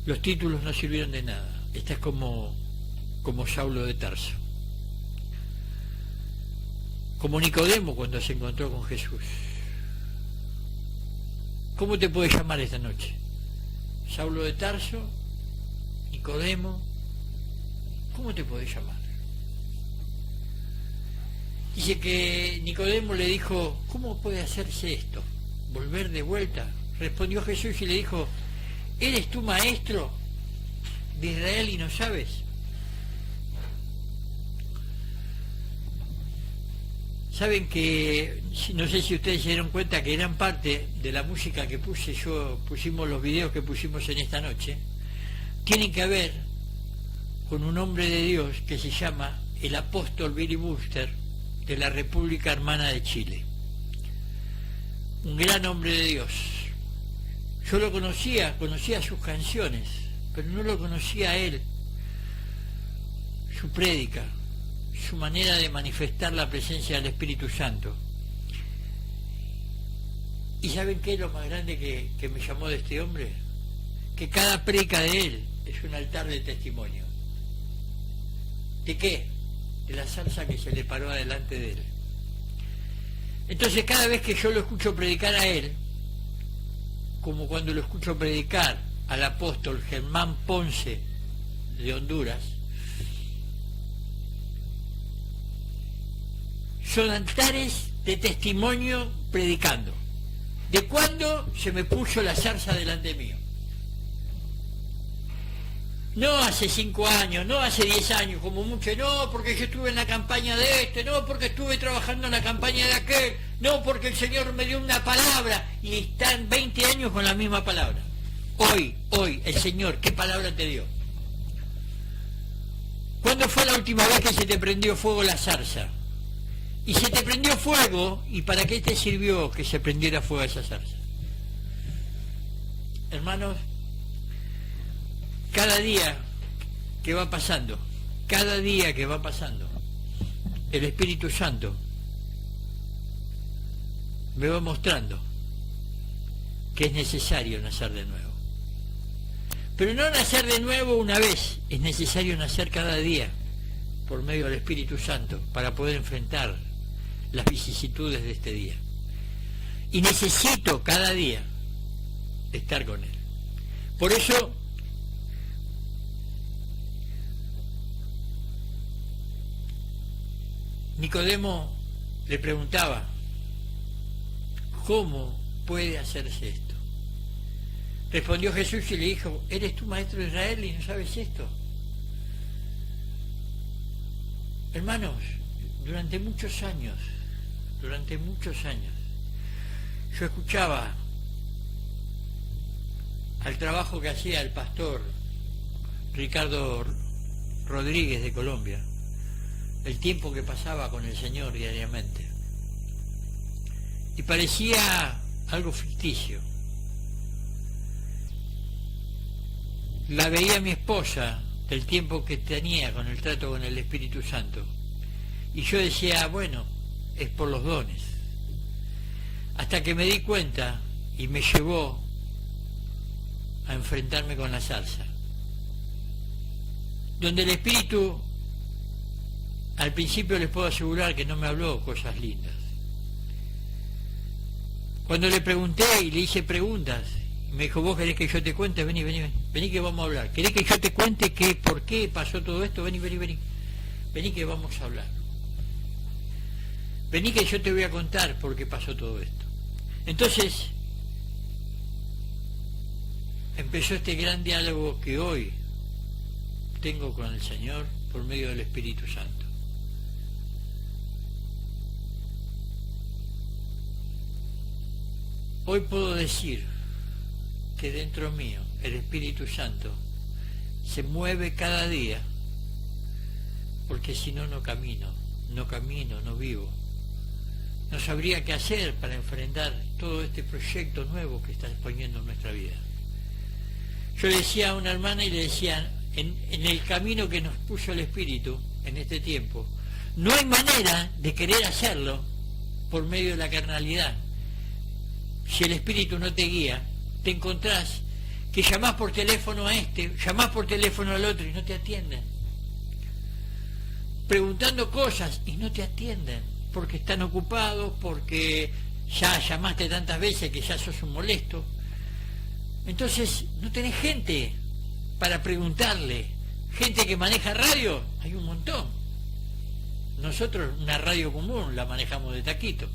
los títulos no sirvieron de nada. Estás como Saulo de Tarso, como Nicodemo cuando se encontró con Jesús. ¿Cómo te puedes llamar esta noche? Saulo de Tarso, Nicodemo, ¿cómo te podés llamar? Dice que Nicodemo le dijo, ¿cómo puede hacerse esto? ¿Volver de vuelta? Respondió Jesús y le dijo, ¿eres tú maestro de Israel y no sabes? Saben que, no sé si ustedes se dieron cuenta que gran parte de la música que pusimos los videos que pusimos en esta noche, tienen que ver con un hombre de Dios que se llama el apóstol Billy Buster de la República Hermana de Chile. Un gran hombre de Dios. Yo lo conocía sus canciones, pero no lo conocía a él, su prédica, su manera de manifestar la presencia del Espíritu Santo. ¿Y saben qué es lo más grande que me llamó de este hombre? Que cada prédica de él es un altar de testimonio. ¿De qué? De la salsa que se le paró adelante de él. Entonces cada vez que yo lo escucho predicar a él, como cuando lo escucho predicar al apóstol Germán Ponce de Honduras, son altares de testimonio predicando. ¿De cuándo se me puso la zarza delante mío? No hace 5 años, no hace 10 años, como mucho, no, porque yo estuve en la campaña de este, no, porque estuve trabajando en la campaña de aquel, no, porque el Señor me dio una palabra, y están 20 años con la misma palabra. Hoy, el Señor, ¿qué palabra te dio? ¿Cuándo fue la última vez que se te prendió fuego la zarza? Y se te prendió fuego, ¿y para qué te sirvió que se prendiera fuego esa zarza? Hermanos, cada día que va pasando, el Espíritu Santo me va mostrando que es necesario nacer de nuevo. Pero no nacer de nuevo una vez, es necesario nacer cada día por medio del Espíritu Santo para poder enfrentar las vicisitudes de este día. Y necesito cada día estar con Él. Por eso Nicodemo le preguntaba, ¿cómo puede hacerse esto? Respondió Jesús y le dijo, ¿eres tú maestro de Israel y no sabes esto? Hermanos, durante muchos años, yo escuchaba al trabajo que hacía el pastor Ricardo Rodríguez de Colombia, el tiempo que pasaba con el Señor diariamente. Y parecía algo ficticio. La veía mi esposa del tiempo que tenía con el trato con el Espíritu Santo. Y yo decía, bueno, es por los dones. Hasta que me di cuenta y me llevó a enfrentarme con la salsa. Donde el Espíritu al principio les puedo asegurar que no me habló cosas lindas. Cuando le pregunté y le hice preguntas, me dijo, ¿vos querés que yo te cuente? Vení que vamos a hablar. ¿Querés que yo te cuente por qué pasó todo esto? Vení que vamos a hablar. Vení que yo te voy a contar por qué pasó todo esto. Entonces, empezó este gran diálogo que hoy tengo con el Señor por medio del Espíritu Santo. Hoy puedo decir que dentro mío el Espíritu Santo se mueve cada día, porque si no, no camino, no vivo. No sabría qué hacer para enfrentar todo este proyecto nuevo que está poniendo en nuestra vida. Yo le decía a una hermana y le decía, en el camino que nos puso el Espíritu en este tiempo, no hay manera de querer hacerlo por medio de la carnalidad. Si el Espíritu no te guía, te encontrás que llamás por teléfono a este, llamás por teléfono al otro y no te atienden. Preguntando cosas y no te atienden, porque están ocupados, porque ya llamaste tantas veces que ya sos un molesto. Entonces, no tenés gente para preguntarle. Gente que maneja radio, hay un montón. Nosotros una radio común la manejamos de taquito,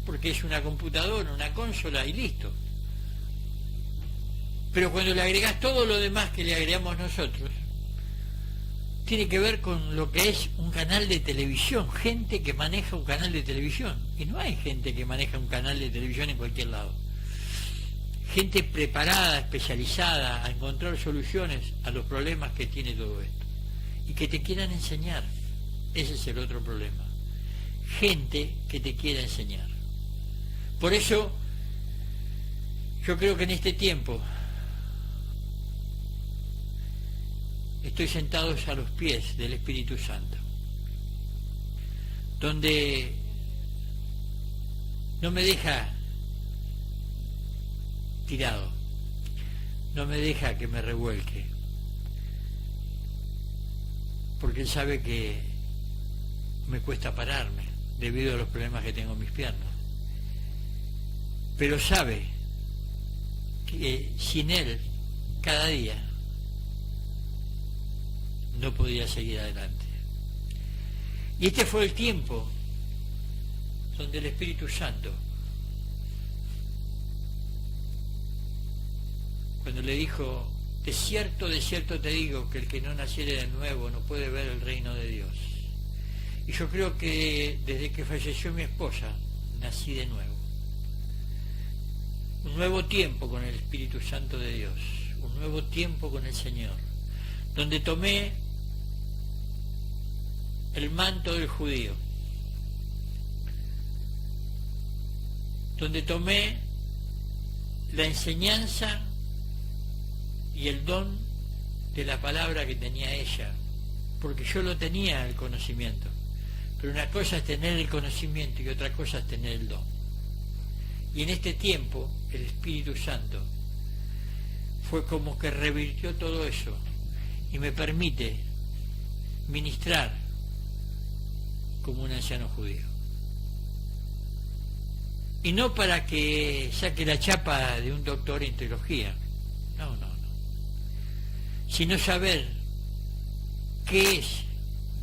porque es una computadora, una consola y listo. Pero cuando le agregás todo lo demás que le agregamos nosotros, tiene que ver con lo que es un canal de televisión, gente que maneja un canal de televisión. Y no hay gente que maneja un canal de televisión en cualquier lado. Gente preparada, especializada a encontrar soluciones a los problemas que tiene todo esto. Y que te quieran enseñar. Ese es el otro problema. Gente que te quiera enseñar. Por eso, yo creo que en este tiempo estoy sentado a los pies del Espíritu Santo, donde no me deja tirado, no me deja que me revuelque, porque Él sabe que me cuesta pararme debido a los problemas que tengo en mis piernas, pero sabe que sin Él cada día no podía seguir adelante. Y este fue el tiempo donde el Espíritu Santo, cuando le dijo, de cierto te digo que el que no naciere de nuevo no puede ver el reino de Dios. Y yo creo que desde que falleció mi esposa, nací de nuevo. Un nuevo tiempo con el Espíritu Santo de Dios, un nuevo tiempo con el Señor, donde tomé el manto del judío, donde tomé la enseñanza y el don de la palabra que tenía ella, porque yo lo tenía el conocimiento, pero una cosa es tener el conocimiento y otra cosa es tener el don. Y en este tiempo el Espíritu Santo fue como que revirtió todo eso y me permite ministrar como un anciano judío. Y no para que saque la chapa de un doctor en teología, no, sino saber qué es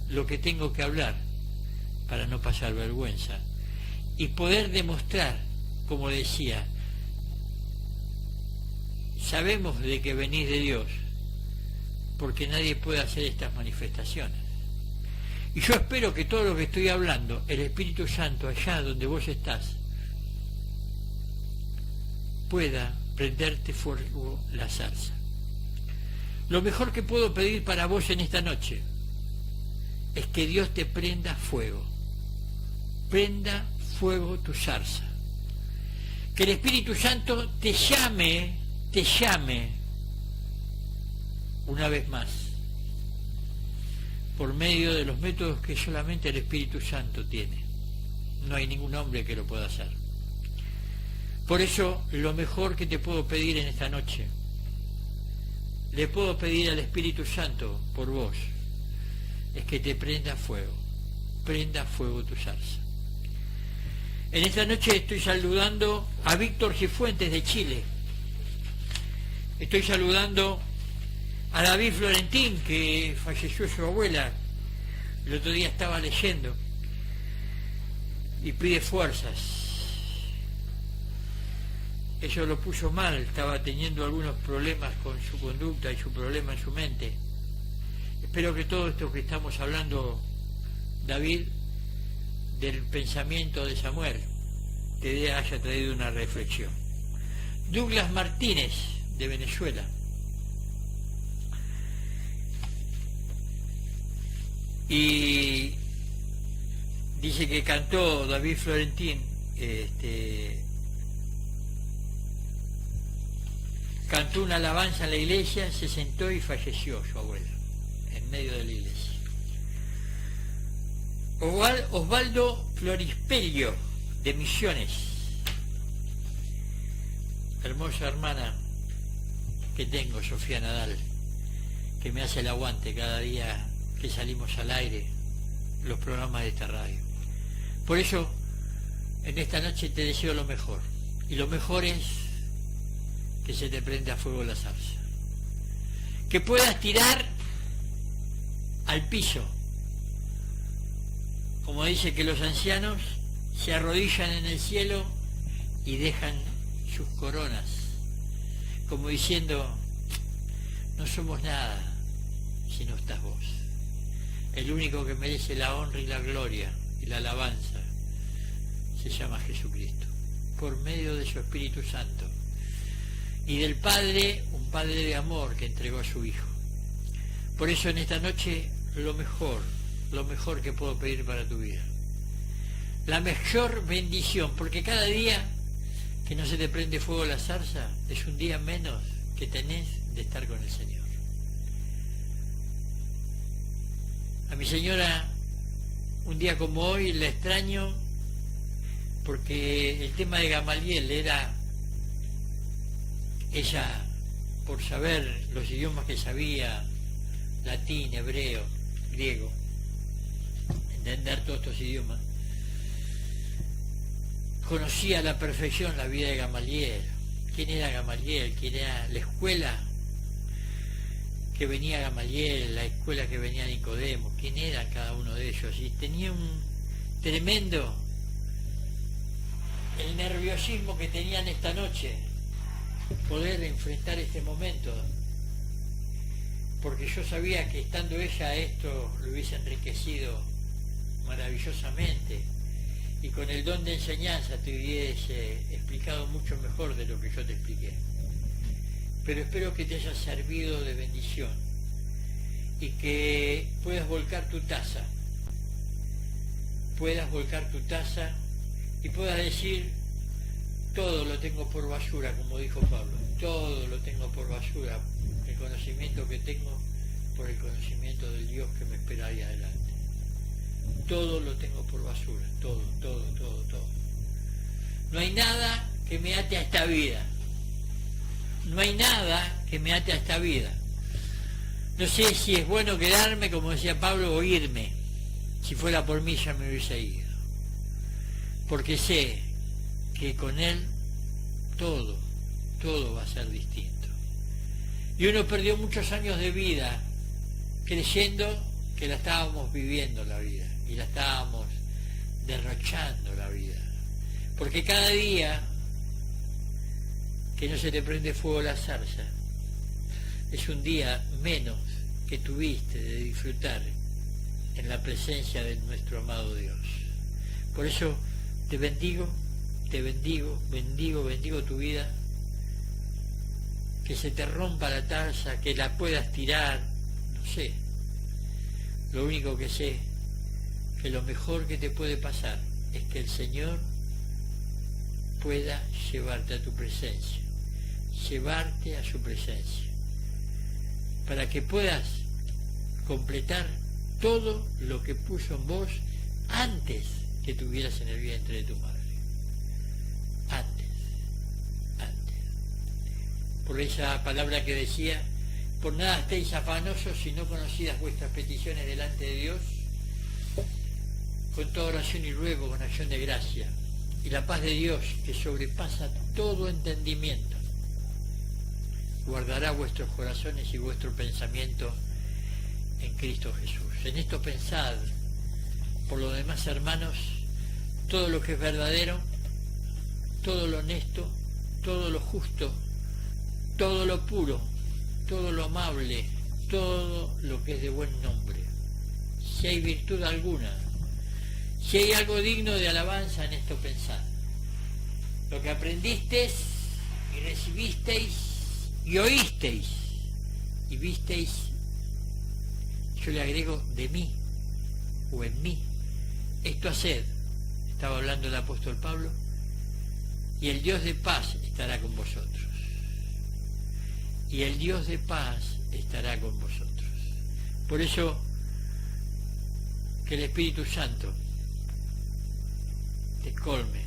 lo que tengo que hablar para no pasar vergüenza y poder demostrar, como decía, sabemos de que venís de Dios, porque nadie puede hacer estas manifestaciones. Y yo espero que todo lo que estoy hablando, el Espíritu Santo allá donde vos estás, pueda prenderte fuego la zarza. Lo mejor que puedo pedir para vos en esta noche es que Dios te prenda fuego tu zarza. Que el Espíritu Santo te llame una vez más, por medio de los métodos que solamente el Espíritu Santo tiene. No hay ningún hombre que lo pueda hacer. Por eso, lo mejor que te puedo pedir en esta noche, le puedo pedir al Espíritu Santo por vos, es que te prenda fuego. prenda fuego tu zarza. En esta noche estoy saludando a Víctor Cifuentes de Chile. Estoy saludando a David Florentín, que falleció su abuela. El otro día estaba leyendo y pide fuerzas. Eso lo puso mal, estaba teniendo algunos problemas con su conducta y su problema en su mente. Espero que todo esto que estamos hablando, David, del pensamiento de Samuel, te haya traído una reflexión. Douglas Martínez, de Venezuela. Y dice que cantó David Florentín, cantó una alabanza en la iglesia, se sentó y falleció su abuela, en medio de la iglesia. Osvaldo Florispelio, de Misiones. Hermosa hermana que tengo, Sofía Nadal, que me hace el aguante cada día que salimos al aire, los programas de esta radio. Por eso, en esta noche te deseo lo mejor. Y lo mejor es que se te prenda a fuego la zarza. Que puedas tirar al piso. Como dice que los ancianos se arrodillan en el cielo y dejan sus coronas, como diciendo, no somos nada si no estás vos. El único que merece la honra y la gloria y la alabanza se llama Jesucristo, por medio de su Espíritu Santo y del Padre, un Padre de amor que entregó a su Hijo. Por eso en esta noche lo mejor que puedo pedir para tu vida, la mejor bendición, porque cada día que no se te prende fuego la zarza es un día menos que tenés de estar con el Señor. A mi señora, un día como hoy, la extraño porque el tema de Gamaliel era ella, por saber los idiomas que sabía, latín, hebreo, griego, entender todos estos idiomas, conocía a la perfección la vida de Gamaliel. ¿Quién era Gamaliel? ¿Quién era la escuela que venía Gamaliel, la escuela que venía Nicodemo? ¿Quién era cada uno de ellos? Y tenía un tremendo el nerviosismo que tenían esta noche, poder enfrentar este momento, porque yo sabía que estando ella esto lo hubiese enriquecido maravillosamente, y con el don de enseñanza te hubiese explicado mucho mejor de lo que yo te expliqué. Pero espero que te haya servido de bendición y que puedas volcar tu taza y puedas decir, todo lo tengo por basura, como dijo Pablo, todo lo tengo por basura, el conocimiento que tengo por el conocimiento del Dios que me espera ahí adelante. Todo lo tengo por basura, todo. No hay nada que me ate a esta vida. No hay nada que me ate a esta vida. No sé si es bueno quedarme, como decía Pablo, o irme. Si fuera por mí ya me hubiese ido. Porque sé que con Él todo va a ser distinto. Y uno perdió muchos años de vida creyendo que la estábamos viviendo la vida y la estábamos derrochando la vida. Porque cada día que no se te prende fuego la zarza es un día menos que tuviste de disfrutar en la presencia de nuestro amado Dios. Por eso te bendigo tu vida, que se te rompa la taza, que la puedas tirar, no sé. Lo único que sé, que lo mejor que te puede pasar es que el Señor pueda llevarte a tu presencia, llevarte a su presencia, para que puedas completar todo lo que puso en vos antes que tuvieras en el vientre de tu madre. Antes. Por esa palabra que decía, por nada estéis afanosos si no conocidas vuestras peticiones delante de Dios, con toda oración y ruego, con acción de gracia, y la paz de Dios, que sobrepasa todo entendimiento, guardará vuestros corazones y vuestro pensamiento en Cristo Jesús. En esto pensad. Por lo demás, hermanos, todo lo que es verdadero, todo lo honesto, todo lo justo, todo lo puro, todo lo amable, todo lo que es de buen nombre. Si hay virtud alguna, si hay algo digno de alabanza, en esto pensad. Lo que aprendisteis y recibisteis y oísteis y visteis, yo le agrego, de mí o en mí, esto haced. Estaba hablando el apóstol Pablo. Y el Dios de paz estará con vosotros. Y el Dios de paz estará con vosotros. Por eso, que el Espíritu Santo te colme,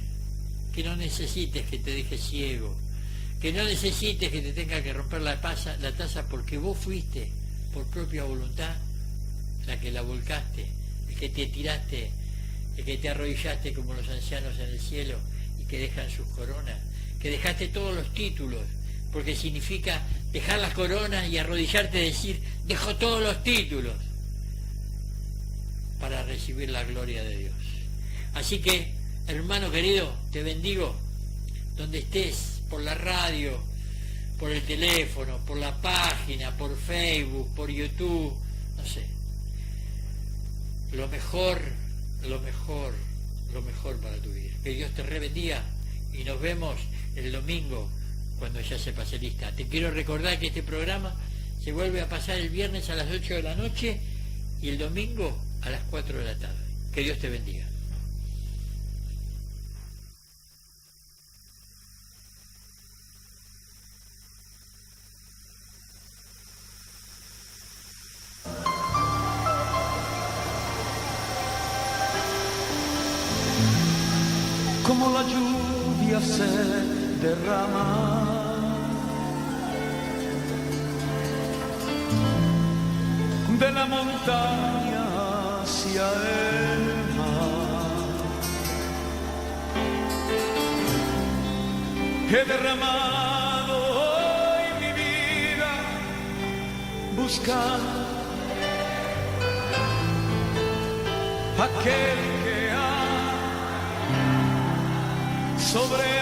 que no necesites que te dejes ciego, que no necesites que te tenga que romper la taza, porque vos fuiste por propia voluntad la que la volcaste, el que te tiraste, el que te arrodillaste como los ancianos en el cielo y que dejan sus coronas, que dejaste todos los títulos, porque significa dejar las coronas y arrodillarte y decir, dejo todos los títulos para recibir la gloria de Dios. Así que, hermano querido, te bendigo donde estés, por la radio, por el teléfono, por la página, por Facebook, por YouTube, no sé. Lo mejor para tu vida. Que Dios te bendiga y nos vemos el domingo cuando ya se pase lista. Te quiero recordar que este programa se vuelve a pasar el viernes a las 8 de la noche y el domingo a las 4 de la tarde. Que Dios te bendiga. Como la lluvia se derrama de la montaña hacia el mar, he derramado hoy mi vida buscando aquel que ha sobre